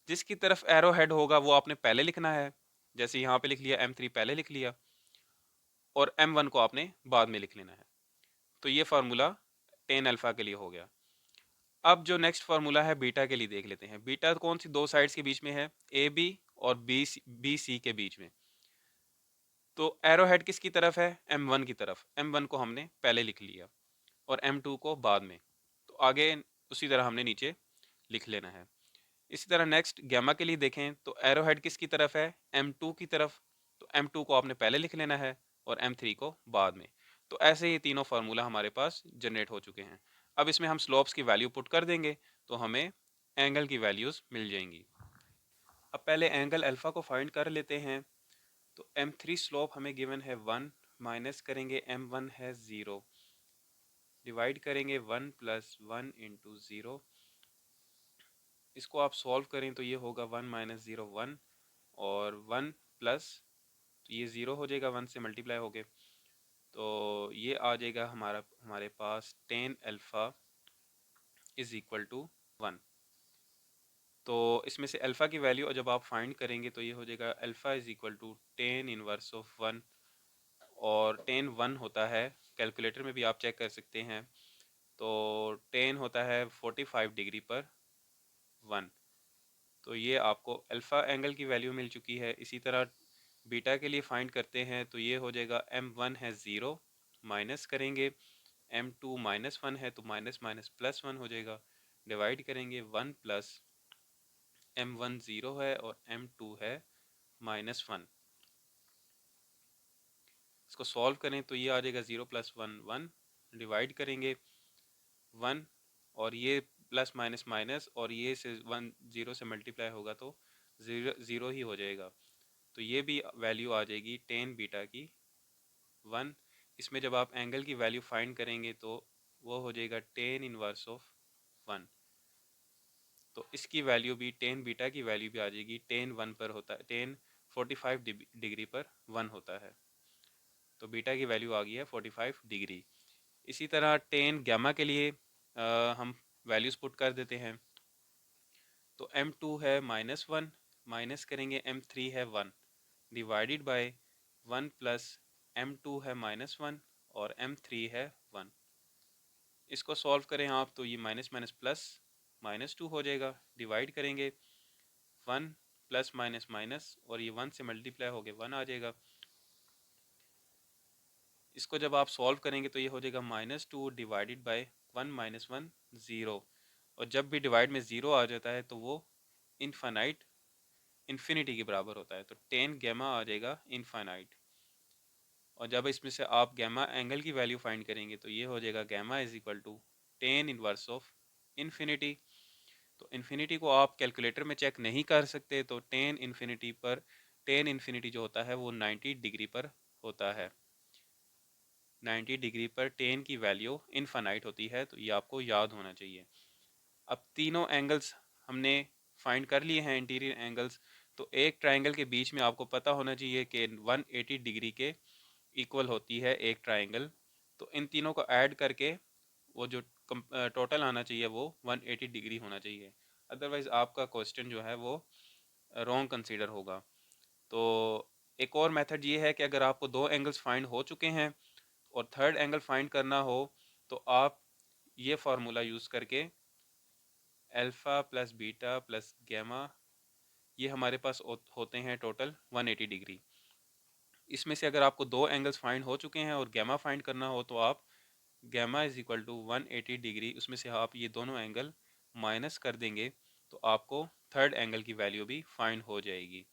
जिसकी तरफ एरो हेड होगा वो आपने पहले लिखना है, जैसे यहाँ पे लिख लिया M3 पहले लिख लिया, और M1 को आपने बाद में लिख लेना है। तो ये फार्मूला टेन अल्फ़ा के लिए हो गया। अब जो नेक्स्ट फार्मूला है बीटा के लिए देख लेते हैं। बीटा कौन सी दो साइड्स के बीच में है, ए बी और बी सी के बीच में। तो एरो हेड किसकी तरफ है, M1 की तरफ। M1 को हमने पहले लिख लिया और M2 को बाद में। तो आगे उसी तरह हमने नीचे लिख लेना है। इसी तरह नेक्स्ट गैमा के लिए देखें तो एरो हेड किसकी तरफ है, M2 की तरफ। तो M2 को आपने पहले लिख लेना है और M3 को बाद में। तो ऐसे ही तीनों फार्मूला हमारे पास जनरेट हो चुके हैं। अब इसमें हम स्लोप्स की वैल्यू पुट कर देंगे तो हमें एंगल की वैल्यूज़ मिल जाएंगी। अब पहले एंगल अल्फ़ा को फाइंड कर लेते हैं। तो M3 स्लोप हमें गिवन है 1, माइनस करेंगे M1 है 0, डिवाइड करेंगे 1 प्लस 1 इंटू 0। इसको आप सॉल्व करें तो ये होगा 1 माइनस 0 1, और 1 प्लस, तो ये 0 हो जाएगा 1 से मल्टीप्लाई हो गए। तो ये आ जाएगा हमारे पास ten alpha is equal to 1। तो इसमें से अल्फ़ा की वैल्यू जब आप फाइंड करेंगे तो ये हो जाएगा alpha is equal to tan inverse of 1, और टेन 1 होता है, कैलकुलेटर में भी आप चेक कर सकते हैं। तो टेन होता है 45 डिग्री पर 1। तो ये आपको अल्फ़ा एंगल की वैल्यू मिल चुकी है। इसी तरह बीटा के लिए फाइंड करते हैं तो ये हो जाएगा M1 है 0, माइनस करेंगे M2 माइनस 1 है तो माइनस माइनस प्लस 1 हो जाएगा, डिवाइड करेंगे 1 प्लस M1 0 है और M2 है माइनस 1। इसको सॉल्व करें तो ये आ जाएगा 0 + 1 1, डिवाइड करेंगे 1, और ये प्लस माइनस माइनस, और ये से 1 0 से मल्टीप्लाई होगा तो 0 0 ही हो जाएगा। तो ये भी वैल्यू आ जाएगी टेन बीटा की 1। इसमें जब आप एंगल की वैल्यू फाइंड करेंगे तो वो हो जाएगा टेन इनवर्स ऑफ 1। तो इसकी वैल्यू भी टेन बीटा की वैल्यू भी आ जाएगी टेन 1 पर होता है, टेन 45 डिग्री पर 1 होता है। तो बीटा की वैल्यू आ गई है 45 डिग्री। इसी तरह टेन गैमा के लिए हम वैल्यूज़ पुट कर देते हैं। तो m2 है -1, माइनस करेंगे m3 है 1, डिवाइडेड बाय 1 प्लस m2 है -1 और m3 है 1। इसको सॉल्व करें आप तो ये माइनस माइनस प्लस -2 हो जाएगा, डिवाइड करेंगे 1 प्लस माइनस माइनस, और ये 1 से मल्टीप्लाई हो गया 1 आ जाएगा। इसको जब आप सॉल्व करेंगे तो ये हो जाएगा -2 डिवाइडेड बाय 1 - 1 0, और जब भी डिवाइड में 0 आ जाता है तो वो इनफाइनाइट इन्फिनिटी के बराबर होता है। तो टेन गैमा आ जाएगा इनफाइनाइट। और जब इसमें से आप गैमा एंगल की वैल्यू फाइंड करेंगे तो ये हो जाएगा gamma is equal to tan inverse of infinity. तो इन्फिनिटी को आप कैलकुलेटर में चेक नहीं कर सकते, तो टेन इन्फिनिटी जो होता है वो 90 डिग्री पर होता है। 90 डिग्री पर टेन की वैल्यू इनफाइनाइट होती है, तो ये आपको याद होना चाहिए। अब तीनों एंगल्स हमने फाइंड कर लिए हैं, इंटीरियर एंगल्स। तो एक ट्राइंगल के बीच में आपको पता होना चाहिए कि 180 डिग्री के इक्वल होती है एक ट्राइंगल। तो इन तीनों को ऐड करके वो जो टोटल आना चाहिए वो 180 डिग्री होना चाहिए, अदरवाइज आपका क्वेश्चन जो है वो रॉन्ग कंसीडर होगा। तो एक और मेथड ये है कि अगर आपको दो एंगल्स फाइंड हो चुके हैं और थर्ड एंगल फाइंड करना हो तो आप ये फार्मूला यूज़ करके alpha plus beta plus gamma, ये हमारे पास होते हैं टोटल 180 डिग्री। इसमें से अगर आपको दो एंगल्स फाइंड हो चुके हैं और गैमा फाइंड करना हो तो आप gamma is equal to 180 degree, उसमें से आप ये दोनों एंगल माइनस कर देंगे तो आपको थर्ड एंगल की वैल्यू भी फाइंड हो जाएगी।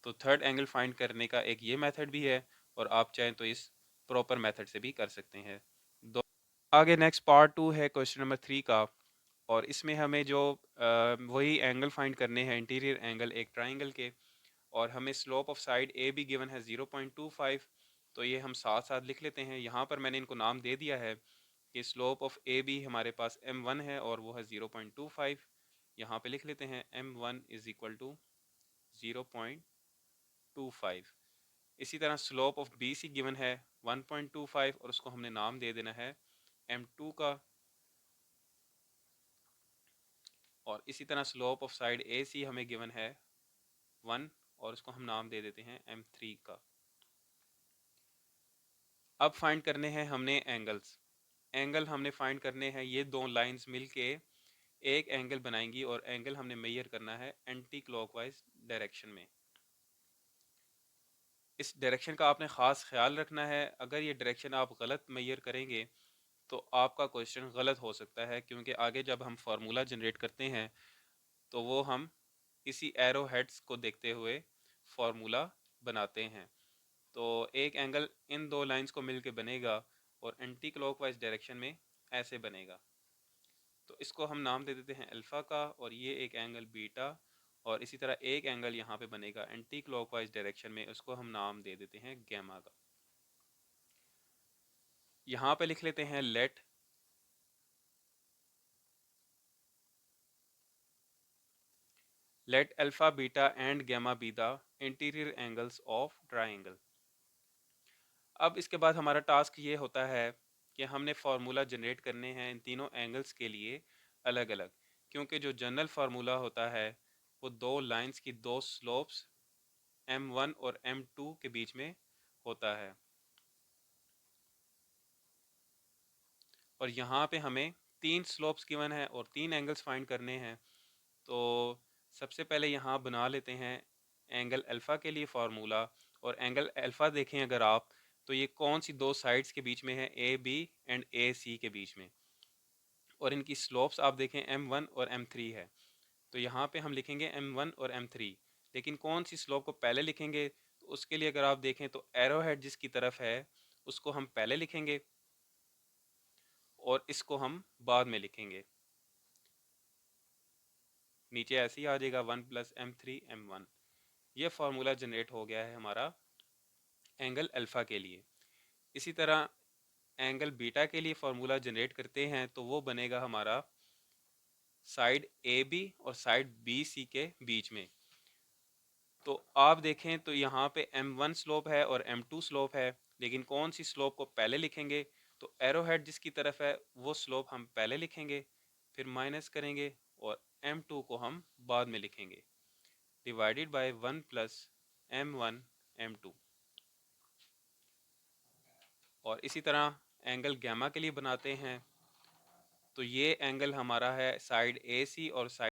तो थर्ड एंगल फाइंड करने का एक ये मेथड भी है, और आप चाहें तो इस प्रॉपर मेथड से भी कर सकते हैं। दो आगे नेक्स्ट पार्ट 2 है क्वेश्चन नंबर 3 का, और इसमें हमें जो वही एंगल फाइंड करने हैं, इंटीरियर एंगल एक ट्राइंगल के, और हमें स्लोप ऑफ साइड ए भी गिवन है 0.25। तो ये हम साथ साथ लिख लेते हैं। यहाँ पर मैंने इनको नाम दे दिया है कि स्लोप ऑफ ए बी हमारे पास m1 है और वो है 0.25। यहाँ पे लिख लेते हैं m1 इज इक्वल टू 0.25। इसी तरह slope of B C given है 1.25 और उसको हमने नाम दे देना है m2 का। और इसी तरह स्लोप ऑफ साइड ए सी हमें गिवन है 1 और उसको हम नाम दे देते हैं m3 का। अब फाइंड करने हैं हमने एंगल्स। एंगल हमने फाइंड करने हैं, ये दो लाइंस मिलके एक एंगल बनाएंगी, और एंगल हमने मेजर करना है एंटी क्लॉकवाइज डायरेक्शन में। इस डायरेक्शन का आपने ख़ास ख्याल रखना है। अगर ये डायरेक्शन आप गलत मेजर करेंगे तो आपका क्वेश्चन गलत हो सकता है, क्योंकि आगे जब हम फार्मूला जनरेट करते हैं तो वो हम इसी एरो हेड्स को देखते हुए फार्मूला बनाते हैं। तो एक एंगल इन दो लाइंस को मिलके बनेगा और एंटी क्लॉकवाइज डायरेक्शन में ऐसे बनेगा। तो इसको हम नाम दे देते हैं अल्फ़ा का, और ये एक एंगल बीटा, और इसी तरह एक एंगल यहाँ पे बनेगा एंटी क्लॉकवाइज डायरेक्शन में, उसको हम नाम दे देते हैं गैमा का। यहाँ पे लिख लेते हैं let alpha beta and gamma be the interior angles of triangle. अब इसके बाद हमारा टास्क ये होता है कि हमने फार्मूला जनरेट करने हैं इन तीनों एंगल्स के लिए अलग अलग, क्योंकि जो जनरल फार्मूला होता है वो दो लाइंस की दो स्लोप्स m1 और m2 के बीच में होता है। और यहाँ पे हमें तीन स्लोप्स गिवन है और तीन एंगल्स फाइंड करने हैं। तो सबसे पहले यहाँ बना लेते हैं एंगल अल्फ़ा के लिए फार्मूला। और एंगल अल्फ़ा देखें अगर आप, तो ये कौन सी दो साइड्स के बीच में है, ए बी एंड ए सी के बीच में। और इनकी स्लोप्स आप देखें m1 और m3 है। तो यहाँ पे हम लिखेंगे m1 और m3, लेकिन कौन सी स्लोप को पहले लिखेंगे, तो उसके लिए अगर आप देखें तो एरो हेड जिसकी तरफ है उसको हम पहले लिखेंगे और इसको हम बाद में लिखेंगे। नीचे ऐसे ही आ जाएगा 1+m3m1। ये फार्मूला जनरेट हो गया है हमारा एंगल अल्फ़ा के लिए। इसी तरह एंगल बीटा के लिए फार्मूला जनरेट करते हैं तो वो बनेगा हमारा साइड ए बी और साइड बी सी के बीच में। तो आप देखें तो यहाँ पे m1 स्लोप है और m2 स्लोप है, लेकिन कौन सी स्लोप को पहले लिखेंगे? तो एरो हेड जिसकी तरफ है वो स्लोप हम पहले लिखेंगे, फिर माइनस करेंगे और m2 को हम बाद में लिखेंगे, डिवाइडेड बाय 1+m1m2। और इसी तरह एंगल गैमा के लिए बनाते हैं तो ये एंगल हमारा है साइड ए सी और साइड,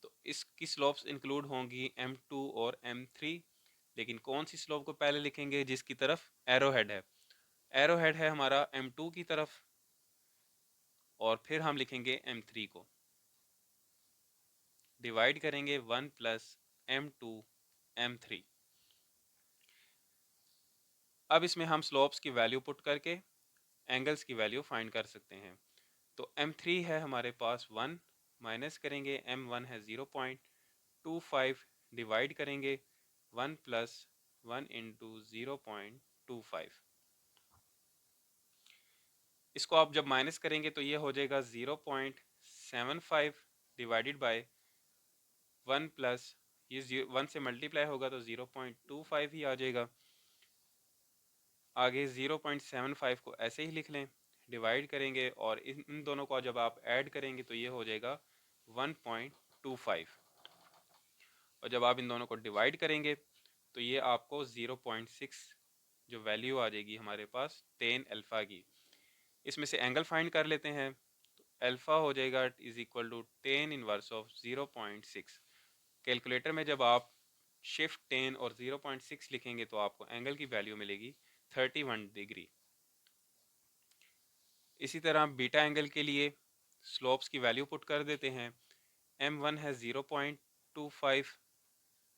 तो इसकी स्लोप्स इंक्लूड होंगी m2 और m3, लेकिन कौन सी स्लोप को पहले लिखेंगे? जिसकी तरफ एरो हेड है। एरो हेड है हमारा m2 की तरफ और फिर हम लिखेंगे m3 को, डिवाइड करेंगे 1+m2m3। अब इसमें हम स्लोप्स की वैल्यू पुट करके एंगल्स की वैल्यू फाइंड कर सकते हैं। तो m3 है हमारे पास 1, माइनस करेंगे m1 है 0.25, डिवाइड करेंगे 1+1 इंटू 0.25। इसको आप जब माइनस करेंगे तो ये हो जाएगा 0.75 डिवाइडेड बाय 1 प्लस ये 1 से मल्टीप्लाई होगा तो 0.25 ही आ जाएगा। आगे 0.75 को ऐसे ही लिख लें, डिवाइड करेंगे और इन दोनों को जब आप ऐड करेंगे तो ये हो जाएगा 1.25, और जब आप इन दोनों को डिवाइड करेंगे तो ये आपको 0.6 जो वैल्यू आ जाएगी हमारे पास टेन अल्फ़ा की। इसमें से एंगल फाइंड कर लेते हैं। अल्फ़ा हो जाएगा is equal to tan inverse of 0.6। Calculator में जब आप शिफ्ट 10 और 0.6 लिखेंगे तो आपको एंगल की वैल्यू मिलेगी 31 डिग्री। इसी तरह बीटा एंगल के लिए स्लोप्स की वैल्यू पुट कर देते हैं। m1 है 0.25,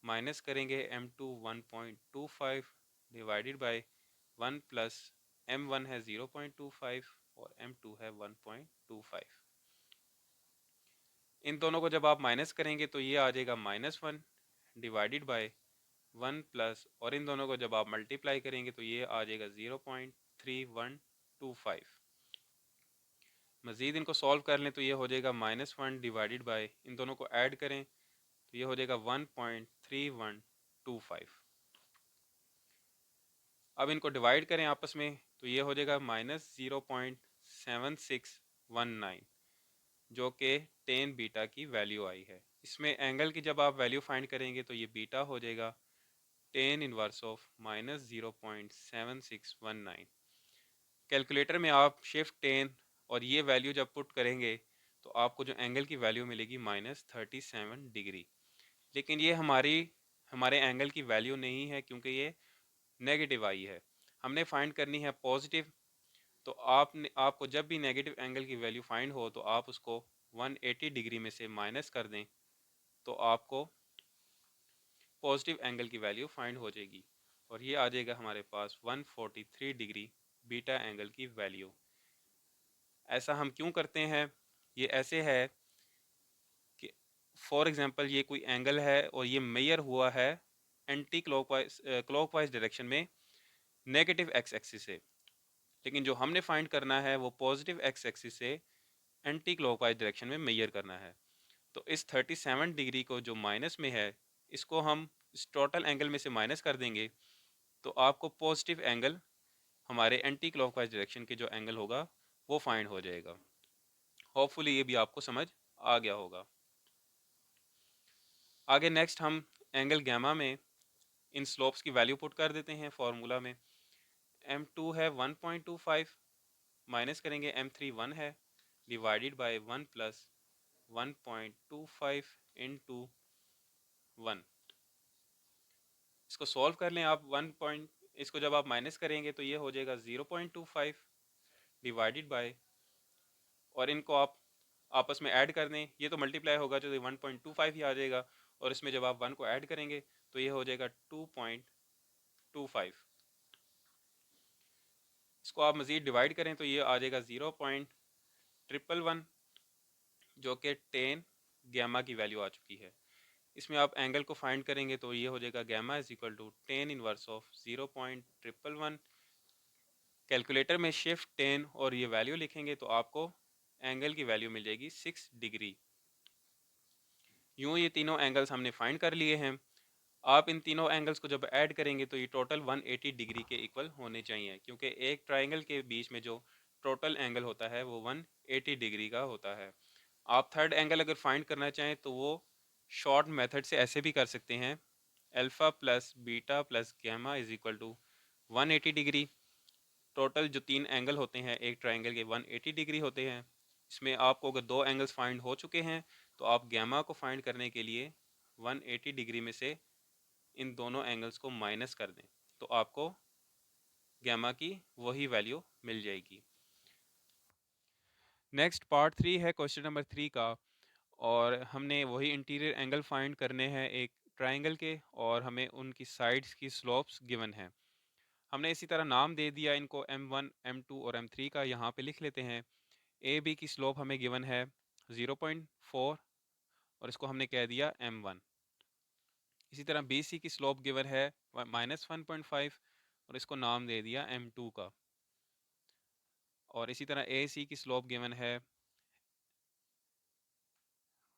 माइनस करेंगे m2 1.25, divided by 1 plus m1 है 0.25 और m2 है 1.25। इन दोनों को जब आप माइनस करेंगे तो ये आ जाएगा -1 डिवाइडेड बाय 1 प्लस, और इन दोनों को जब आप मल्टीप्लाई करेंगे तो ये आ जाएगा 0.3125। मज़ीद इनको सॉल्व कर लें तो ये हो जाएगा -1 डिवाइडेड बाय, इन दोनों को ऐड करें तो ये हो जाएगा 1.3125। अब इनको डिवाइड करें आपस में तो ये हो जाएगा -0.7619, जो कि टेन बीटा की वैल्यू आई है। इसमें एंगल की जब आप वैल्यू फाइंड करेंगे तो ये बीटा हो जाएगा टेन इनवर्स ऑफ -0.7619। कैलकुलेटर में आप शिफ्ट 10 और ये वैल्यू जब पुट करेंगे तो आपको जो एंगल की वैल्यू मिलेगी -37 डिग्री। लेकिन ये हमारे एंगल की वैल्यू नहीं है क्योंकि ये नेगेटिव आई है। हमने फाइंड करनी है पॉजिटिव। तो आपको जब भी नेगेटिव एंगल की वैल्यू फाइंड हो तो आप उसको 180 डिग्री में से माइनस कर दें तो आपको पॉजिटिव एंगल की वैल्यू फाइंड हो जाएगी, और ये आ जाएगा हमारे पास 143 डिग्री बीटा एंगल की वैल्यू। ऐसा हम क्यों करते हैं? ये ऐसे है कि फॉर एग्जांपल ये कोई एंगल है और ये मेजर हुआ है एंटी क्लॉकवाइज डायरेक्शन में नेगेटिव एक्स एक्सिस से, लेकिन जो हमने फाइंड करना है वो पॉजिटिव एक्स एक्सिस से एंटी क्लॉकवाइज डायरेक्शन में मेजर करना है। तो इस 37 डिग्री को जो माइनस में है इसको हम इस टोटल एंगल में से माइनस कर देंगे तो आपको पॉजिटिव एंगल हमारे एंटी क्लॉकवाइज डायरेक्शन के जो एंगल होगा वो फाइंड हो जाएगा। होपफुली ये भी आपको समझ आ गया होगा। आगे नेक्स्ट हम एंगल गैमा में इन स्लोप्स की वैल्यू पुट कर देते हैं फॉर्मूला में। m2 है 1.25, माइनस करेंगे m3 1 है, डिवाइडेड बाय 1 प्लस 1.25 इंटू 1। इसको सॉल्व कर लें आप। इसको जब आप माइनस करेंगे तो ये हो जाएगा 0.25 डिवाइडेड बाय, और इनको आप आपस में ऐड कर दें, ये तो मल्टीप्लाई होगा तो 1.25 ही आ जाएगा, और इसमें जब आप 1 को ऐड करेंगे तो ये हो जाएगा 2.25। इसको आप मज़ीद डिवाइड करें तो ये आ जाएगा 0.111, जो कि 10 गैमा की वैल्यू आ चुकी है। इसमें आप एंगल को फाइंड करेंगे तो ये हो जाएगा gamma is equal to 10 inverse of 0.111। Calculator में शिफ्ट 10 और ये वैल्यू लिखेंगे तो आपको एंगल की वैल्यू मिल जाएगी 6 डिग्री। यूँ ये तीनों एंगल्स हमने फाइंड कर लिए हैं। आप इन तीनों एंगल्स को जब ऐड करेंगे तो ये टोटल 180 डिग्री के इक्वल होने चाहिए, क्योंकि एक ट्राइंगल के बीच में जो टोटल एंगल होता है वो 180 डिग्री का होता है। आप थर्ड एंगल अगर फाइंड करना चाहें तो वो शॉर्ट मेथड से ऐसे भी कर सकते हैं, alpha plus beta plus gamma is equal to 180 degree. Total जो तीन एंगल होते हैं एक ट्राइंगल के 180 डिग्री होते हैं। इसमें आपको अगर दो एंगल्स फाइंड हो चुके हैं तो आप गैमा को फाइंड करने के लिए 180 डिग्री में से इन दोनों एंगल्स को माइनस कर दें तो आपको गैमा की वही वैल्यू मिल जाएगी। नेक्स्ट पार्ट 3 है क्वेश्चन नंबर 3 का, और हमने वही इंटीरियर एंगल फाइंड करने हैं एक ट्राइंगल के, और हमें उनकी साइड्स की स्लोप्स गिवन है। हमने इसी तरह नाम दे दिया इनको M1, M2 और M3 का। यहाँ पे लिख लेते हैं। ए बी की स्लोप हमें गिवन है 0.4 और इसको हमने कह दिया M1। इसी तरह बी सी की स्लोप गिवन है -1.5 और इसको नाम दे दिया M2 का। और इसी तरह ए सी की स्लोप गिवन है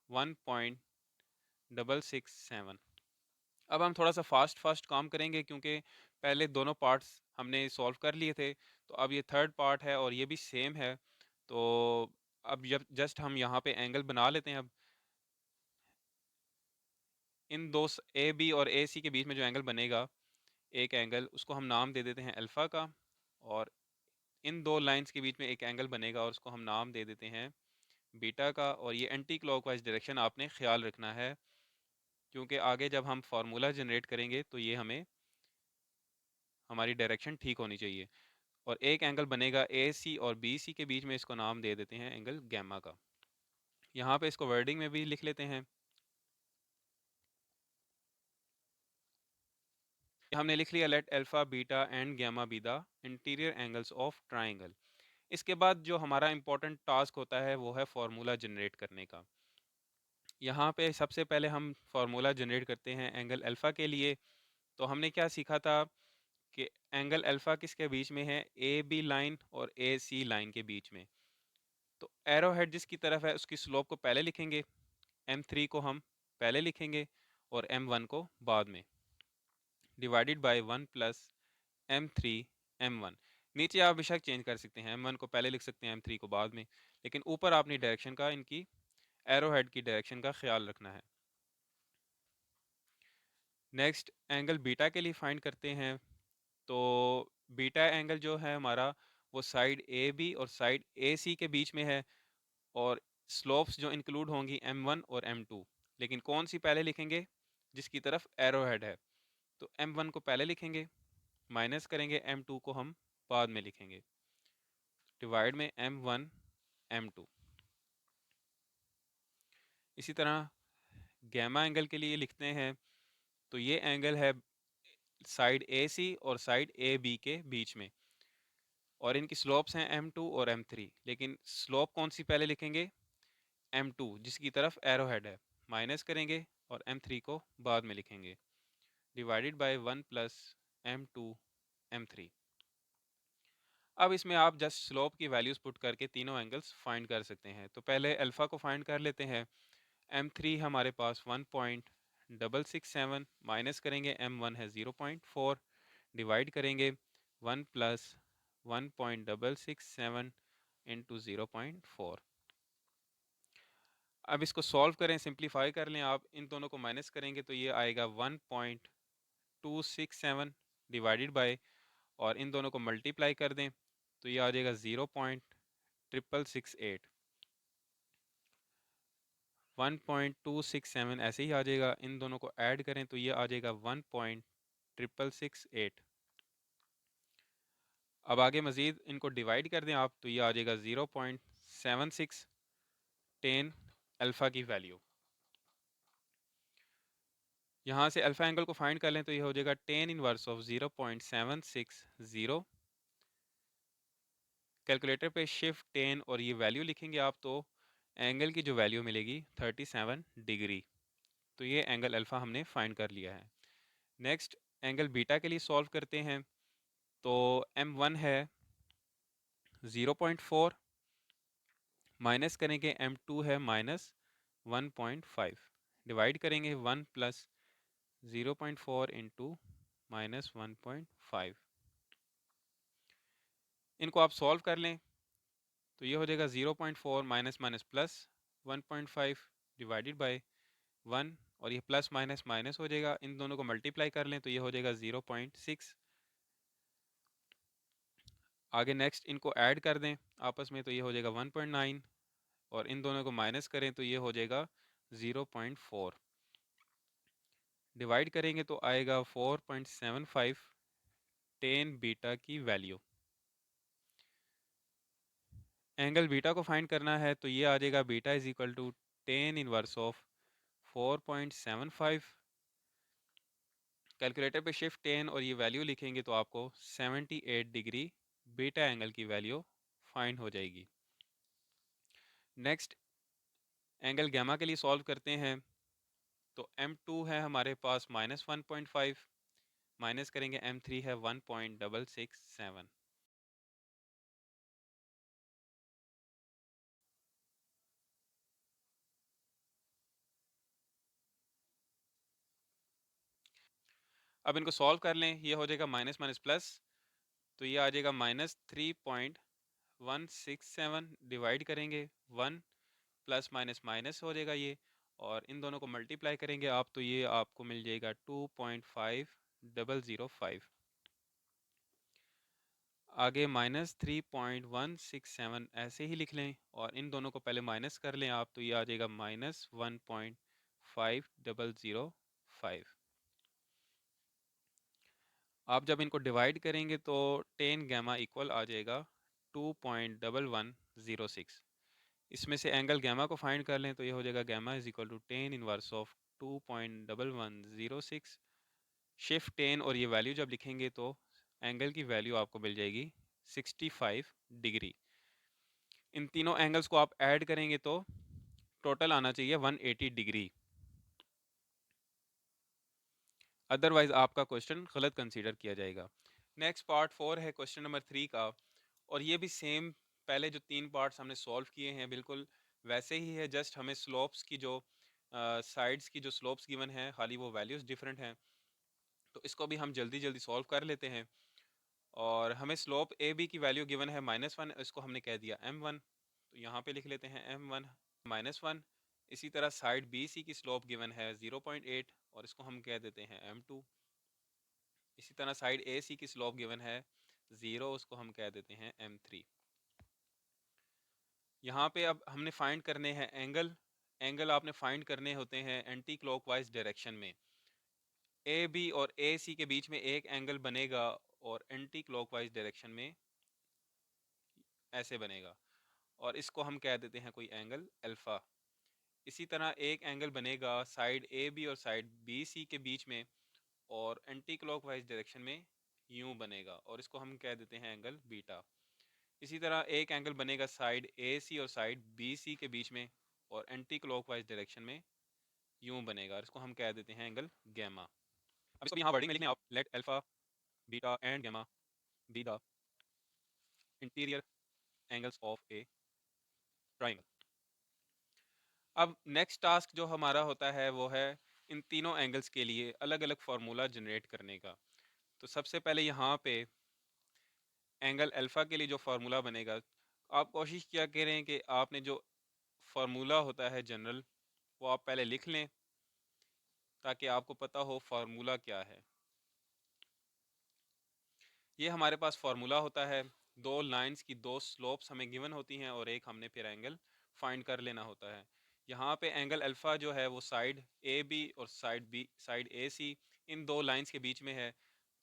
1.667। अब हम थोड़ा सा फास्ट काम करेंगे क्योंकि पहले दोनों पार्ट्स हमने सॉल्व कर लिए थे, तो अब ये थर्ड पार्ट है और ये भी सेम है। तो अब जब जस्ट हम यहाँ पे एंगल बना लेते हैं। अब इन दो ए बी और ए सी के बीच में जो एंगल बनेगा, एक एंगल, उसको हम नाम दे देते हैं अल्फ़ा का। और इन दो लाइंस के बीच में एक एंगल बनेगा और उसको हम नाम दे देते हैं बीटा का। और ये एंटी क्लॉकवाइज डायरेक्शन आपने ख्याल रखना है, क्योंकि आगे जब हम फार्मूला जनरेट करेंगे तो ये हमें हमारी डायरेक्शन ठीक होनी चाहिए। और एक एंगल बनेगा ए सी और बी सी के बीच में, इसको नाम दे देते हैं एंगल गैमा का। यहाँ पे इसको वर्डिंग में भी लिख लेते हैं। हमने लिख लिया let alpha beta and gamma be the interior angles of triangle. इसके बाद जो हमारा इंपॉर्टेंट टास्क होता है वो है फार्मूला जनरेट करने का। यहाँ पे सबसे पहले हम फार्मूला जनरेट करते हैं एंगल अल्फ़ा के लिए। तो हमने क्या सीखा था कि एंगल अल्फ़ा किसके बीच में है, ए बी लाइन और ए सी लाइन के बीच में। तो एरो हेड जिसकी तरफ है उसकी स्लोप को पहले लिखेंगे, M3 को हम पहले लिखेंगे और M1 को बाद में, divided by 1 plus M3 M1। नीचे आप बेशक चेंज कर सकते हैं, M1 को पहले लिख सकते हैं, M3 को बाद में, लेकिन ऊपर आपने डायरेक्शन का, इनकी एरो हेड की डायरेक्शन का ख्याल रखना है। नेक्स्ट एंगल बीटा के लिए फाइंड करते हैं। तो बीटा एंगल जो है हमारा वो साइड ए बी और साइड ए सी के बीच में है, और स्लोप्स जो इंक्लूड होंगी M1 और M2। लेकिन कौन सी पहले लिखेंगे, जिसकी तरफ एरो हेड है। तो M1 को पहले लिखेंगे, माइनस करेंगे, M2 को हम बाद में लिखेंगे, डिवाइड में M1 M2। इसी तरह गैमा एंगल के लिए लिखते हैं। तो ये एंगल है साइड ए सी और साइड ए बी के बीच में, और इनकी स्लोप्स हैं M2 और M3। लेकिन स्लोप कौन सी पहले लिखेंगे, M2 जिसकी तरफ एरो हेड है, माइनस करेंगे और M3 को बाद में लिखेंगे, divided by 1 plus M2 M3। अब इसमें आप जस्ट स्लोप की वैल्यूज पुट करके तीनों एंगल्स फाइंड कर सकते हैं। तो पहले अल्फ़ा को फाइंड कर लेते हैं। M3 हमारे पास 1.667, माइनस करेंगे M1 है 0.4, डिवाइड करेंगे 1 प्लस 1.667 इंटू 0.4। अब इसको सॉल्व करें, सिंप्लीफाई कर लें आप, इन दोनों को माइनस करेंगे तो ये आएगा 1.267 डिवाइडेड बाय, और इन दोनों को मल्टीप्लाई कर दें तो ये आ जाएगा 0.668। 1.267 ऐसे ही आ जाएगा। इन दोनों को ऐड करें तो ये आ जाएगा 1.668। अब आगे मज़ीद इनको डिवाइड कर दें आप तो ये आ जाएगा 0.76, 10 अल्फ़ा की वैल्यू। यहाँ से अल्फ़ा एंगल को फाइंड कर लें तो ये हो जाएगा टेन इनवर्स ऑफ 0.760। कैलकुलेटर पे शिफ्ट 10 और ये वैल्यू लिखेंगे आप तो एंगल की जो वैल्यू मिलेगी 37 डिग्री। तो ये एंगल अल्फ़ा हमने फाइंड कर लिया है। नेक्स्ट एंगल बीटा के लिए सॉल्व करते हैं। तो M1 है 0.4, माइनस करेंगे M2 है -1.5, डिवाइड करेंगे 1 प्लस 0.4 इंटू -1.5। इनको आप सॉल्व कर लें तो ये हो जाएगा 0.4 minus minus plus 1.5 divided by 1, और ये प्लस माइनस माइनस हो जाएगा। इन दोनों को मल्टीप्लाई कर लें तो ये हो जाएगा 0.6। आगे नेक्स्ट इनको ऐड कर दें आपस में तो ये हो जाएगा 1.9, और इन दोनों को माइनस करें तो ये हो जाएगा 0.4। डिवाइड करेंगे तो आएगा 4.75 टेन बीटा की वैल्यू। एंगल बीटा को फाइंड करना है तो ये आ जाएगा beta is equal to tan inverse of 4.75। Calculator पे शिफ्ट 10 और ये वैल्यू लिखेंगे तो आपको 78 डिग्री बीटा एंगल की वैल्यू फाइंड हो जाएगी। नेक्स्ट एंगल गैमा के लिए सॉल्व करते हैं। तो M2 है हमारे पास -1.5, माइनस करेंगे M3 है 1.667। अब इनको सॉल्व कर लें, ये हो जाएगा माइनस माइनस प्लस, तो ये आ जाएगा -3.167, डिवाइड करेंगे 1, प्लस माइनस माइनस हो जाएगा ये, और इन दोनों को मल्टीप्लाई करेंगे आप तो ये आपको मिल जाएगा 2.5005। आगे -3.167 ऐसे ही लिख लें, और इन दोनों को पहले माइनस कर लें आप तो ये आ जाएगा -1.5005। आप जब इनको डिवाइड करेंगे तो 10 गैमा इक्वल आ जाएगा 2.1106। इसमें से एंगल गैमा को फाइंड कर लें तो ये हो जाएगा gamma is equal to tan inverse of 2.1106। Shift 10 और ये वैल्यू जब लिखेंगे तो एंगल की वैल्यू आपको मिल जाएगी 65 डिग्री। इन तीनों एंगल्स को आप ऐड करेंगे तो टोटल आना चाहिए 180 डिग्री, अदरवाइज आपका क्वेश्चन गलत कंसीडर किया जाएगा। नेक्स्ट पार्ट 4 है क्वेश्चन नंबर 3 का, और ये भी सेम पहले जो 3 पार्ट्स हमने सॉल्व किए हैं बिल्कुल वैसे ही है, जस्ट हमें स्लोप्स की जो साइड्स की जो स्लोप्स गिवन है खाली वो वैल्यूज़ डिफरेंट हैं। तो इसको भी हम जल्दी जल्दी सॉल्व कर लेते हैं। और हमें स्लोप ए बी की वैल्यू गिवन है -1, इसको हमने कह दिया M1, तो यहाँ पे लिख लेते हैं M1 -1। इसी तरह साइड बी सी की स्लोप गिवन है 0.8 और इसको हम कह देते हैं M2। इसी तरह साइड ए सी की स्लोप गिवन है 0, उसको हम कह देते हैं M3। यहाँ पे अब हमने फाइंड करने हैं एंगल। एंगल आपने फाइंड करने होते हैं एंटी क्लॉकवाइज डायरेक्शन में। ए बी और ए सी के बीच में एक एंगल बनेगा और एंटी क्लॉकवाइज डायरेक्शन में ऐसे बनेगा, और इसको हम कह देते हैं कोई एंगल अल्फा। इसी तरह एक एंगल बनेगा साइड ए बी और साइड बी सी के बीच में और एंटी क्लॉकवाइज डायरेक्शन में यूं बनेगा, और इसको हम कह देते हैं एंगल बीटा। इसी तरह एक एंगल बनेगा साइड ए सी और साइड बी सी के बीच में और एंटी क्लॉकवाइज डायरेक्शन में यूं बनेगा, और इसको हम कह देते हैं एंगल गैमा। अब इसको यहाँ वर्डिंग में लिख लें आप, let alpha beta and gamma be the interior angles of a triangle. अब नेक्स्ट टास्क जो हमारा होता है वो है इन तीनों एंगल्स के लिए अलग अलग फार्मूला जनरेट करने का। तो सबसे पहले यहाँ पे एंगल अल्फ़ा के लिए जो फार्मूला बनेगा, आप कोशिश किया करें कि आपने जो फार्मूला होता है जनरल वो आप पहले लिख लें ताकि आपको पता हो फार्मूला क्या है। ये हमारे पास फार्मूला होता है, दो लाइंस की दो स्लोप्स हमें गिवन होती हैं और एक हमने फिर एंगल फाइंड कर लेना होता है। यहाँ पे एंगल अल्फ़ा जो है वो साइड ए बी और साइड ए सी इन दो लाइंस के बीच में है,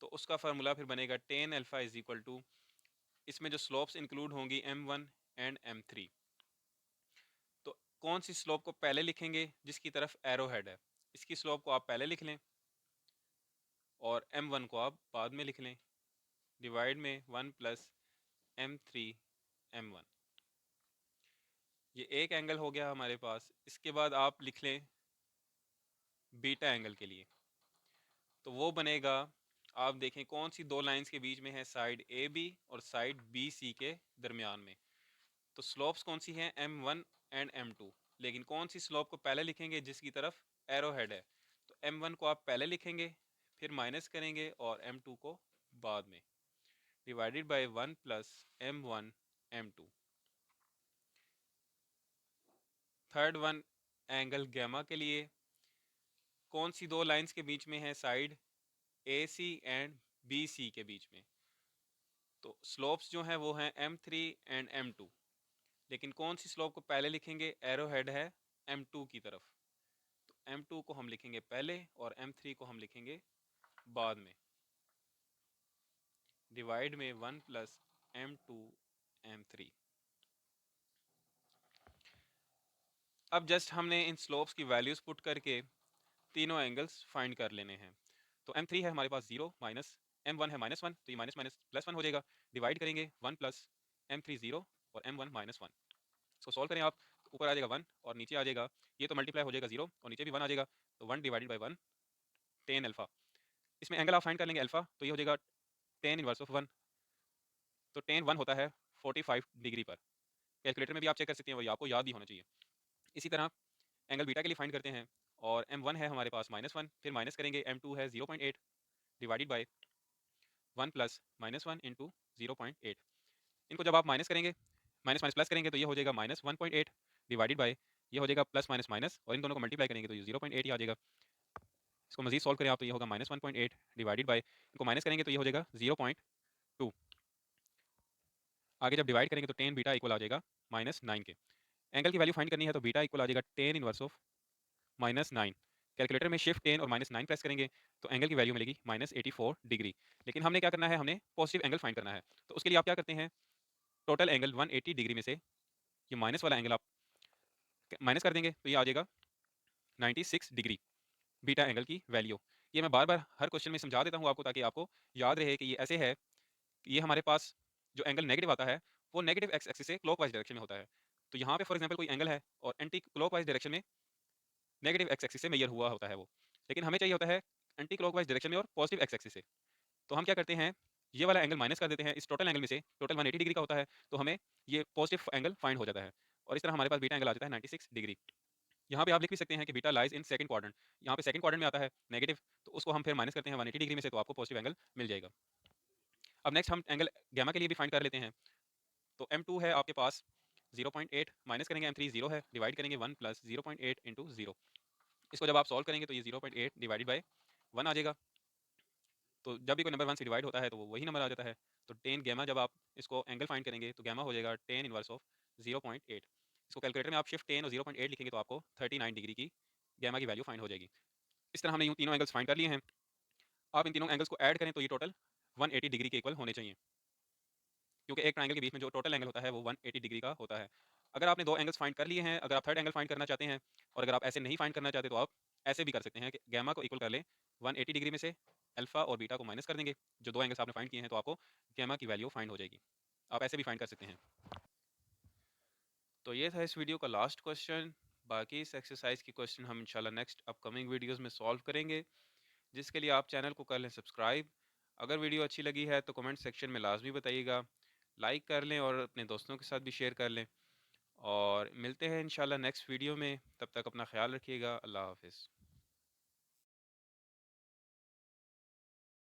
तो उसका फार्मूला फिर बनेगा tan alpha is equal to, इसमें जो स्लोप्स इंक्लूड होंगी M1 एंड M3। तो कौन सी स्लोप को पहले लिखेंगे, जिसकी तरफ एरो हेड है इसकी स्लोप को आप पहले लिख लें। और m1 को आप बाद में लिख लें, डिवाइड में 1 प्लस m3 m1। ये एक एंगल हो गया हमारे पास। इसके बाद आप लिख लें बीटा एंगल के लिए, तो वो बनेगा, आप देखें कौन सी दो लाइंस के बीच में है, साइड ए बी और साइड बी सी के दरमियान में। तो स्लोप्स कौन सी हैं, m1 एंड m2। लेकिन कौन सी स्लोप को पहले लिखेंगे, जिसकी तरफ एरो हेड है। तो m1 को आप पहले लिखेंगे, फिर माइनस करेंगे, और m2 को बाद में, divided by 1 plus m1 m2। Third one, angle gamma के लिए कौन सी दो लाइंस के बीच में है, side A C and B C के बीच में। तो स्लोप्स जो हैं वो हैं m3 एंड m2। लेकिन कौन सी स्लोप को पहले लिखेंगे, एरो हेड है m2 की तरफ। तो m2 को हम लिखेंगे पहले और m3 को हम लिखेंगे बाद में, डिवाइड में 1 प्लस m2 m3। अब जस्ट हमने इन स्लोप्स की वैल्यूज पुट करके तीनों एंगल्स फाइंड कर लेने हैं। तो m3 है हमारे पास 0 माइनस, m1 है -1, तो ये माइनस माइनस प्लस 1 हो जाएगा। डिवाइड करेंगे 1 प्लस m3 0 और m1 -1। इसको सॉल्व करें आप, ऊपर आ जाएगा 1 और नीचे आ जाएगा, ये तो मल्टीप्लाई हो जाएगा 0 और नीचे भी 1 आ जाएगा। तो 1 डिवाइडेड बाई 1 टेन अल्फा। इसमें एंगल आप फाइंड कर लेंगे अल्फा, तो ये हो जाएगा टेन इनवर्स ऑफ 1। तो टेन 1 होता है 45 डिग्री पर। कैलकुलेटर में भी आप चेक कर सकते हैं, वही आपको याद ही होना चाहिए। इसी तरह एंगल बीटा के लिए फाइंड करते हैं, और m1 है हमारे पास -1, फिर माइनस करेंगे, m2 है 0.8 डिवाइडेड बाई 1 प्लस -1 इंटू 0.8। इनको जब आप माइनस करेंगे, माइनस माइनस प्लस करेंगे, तो ये हो जाएगा -1.8 डिवाइडेड बाई, ये हो जाएगा प्लस माइनस माइनस, और इन दोनों को मल्टीप्लाई करेंगे तो ये 0.8 ही आ जाएगा। इसको मजीद सॉल्व करें आप, तो ये होगा -1.8 डिवाइडेड बाई, इनको माइनस करेंगे तो ये हो जाएगा 0.2। आगे जब डिवाइड करेंगे तो टेन बीटा इक्वल आ जाएगा -9 के। एंगल की वैल्यू फाइंड करनी है, तो बीटा इक्वल आ जाएगा टेन इनवर्स ऑफ -9। कैलकुलेटर में शिफ्ट 10 और -9 प्रेस करेंगे तो एंगल की वैल्यू मिलेगी -84 डिग्री। लेकिन हमने क्या करना है, हमने पॉजिटिव एंगल फाइंड करना है। तो उसके लिए आप क्या करते हैं, टोटल एंगल 180 डिग्री में से ये माइनस वाला एंगल आप माइनस कर देंगे, तो ये आ जाएगा 96 डिग्री बीटा एंगल की वैल्यू। ये मैं बार बार हर क्वेश्चन में समझा देता हूँ आपको, ताकि आपको याद रहे कि ये ऐसे है कि ये हमारे पास जो एंगल नेगेटिव आता है वो नेगेटिव एक्स एक्सिस से क्लॉकवाइज डायरेक्शन में होता है। तो यहाँ पे फॉर एग्जांपल कोई एंगल है और एंटी क्लॉकवाइज डायरेक्शन में नेगेटिव एक्स एक्सिस से मेजर हुआ होता है वो, लेकिन हमें चाहिए होता है एंटी क्लॉकवाइज डायरेक्शन में और पॉजिटिव एक्स एक्सिस से। तो हम क्या करते हैं, ये वाला एंगल माइनस कर देते हैं इस टोटल एंगल में से। टोटल 180 डिग्री का होता है, तो हमें ये पॉजिटिव एंगल फाइंड हो जाता है, और इस तरह हमारे पास बीटा एंगल आ जाता है 96 डिग्री। यहाँ पे आप लिख भी सकते हैं कि beta lies in second quadrant. यहाँ पे सेकंड क्वाड्रेंट में आता है नेगेटिव, तो उसको हम फिर माइनस करते हैं 180 डिग्री में से, तो आपको पॉजिटिव एंगल मिल जाएगा। अब नेक्स्ट हम एंगल गैमा के लिए भी फाइंड कर लेते हैं। तो m2 है आपके पास 0.8, माइनस करेंगे m3 0 है, डिवाइड करेंगे 1 प्लस 0.8 इंटू 0। इसको जब आप सॉल्व करेंगे तो ये 0.8 डिवाइडेड बाई 1 आ जाएगा। तो जब भी कोई नंबर 1 से डिवाइड होता है तो वो वही नंबर आ जाता है। तो टेन गैमा, जब आप इसको एंगल फाइंड करेंगे तो गैमा हो जाएगा टेन इनवर्स ऑफ 0.8। इसको कैलकुलेटर में आप शिफ्ट 10 और 0.8 लिखेंगे तो आपको 39 डिग्री की गैमा की वैल्यू फाइंड हो जाएगी। इस तरह हमने यूँ तीनों एंगल्स फाइंड कर लिए हैं। आप इन तीनों एंगल्स को ऐड करें तो ये टोटल 180 डिग्री के इक्वल होने चाहिए, क्योंकि एक ट्रायंगल के बीच में जो टोटल एंगल होता है वो 180 डिग्री का होता है। अगर आपने दो एंगल्स फाइंड कर लिए हैं, अगर आप थर्ड एंगल फाइंड करना चाहते हैं, और अगर आप ऐसे नहीं फाइंड करना चाहते तो आप ऐसे भी कर सकते हैं कि गैमा को इक्वल कर लें 180 डिग्री में से, अल्फा और बीटा को माइनस कर देंगे, जो दो एंगल्स आपने फाइंड किए हैं, तो आपको गैमा की वैल्यू फाइंड हो जाएगी। आप ऐसे भी फाइंड कर सकते हैं। तो ये था इस वीडियो का लास्ट क्वेश्चन। बाकी इस एक्सरसाइज की क्वेश्चन हम इंशाल्लाह नेक्स्ट अपकमिंग वीडियोस में सॉल्व करेंगे, जिसके लिए आप चैनल को कर लें सब्सक्राइब। अगर वीडियो अच्छी लगी है तो कमेंट सेक्शन में लाजमी बताइएगा, लाइक कर लें और अपने दोस्तों के साथ भी शेयर कर लें। और मिलते हैं इंशाल्लाह नेक्स्ट वीडियो में, तब तक अपना ख्याल रखिएगा। अल्लाह हाफ़िज़।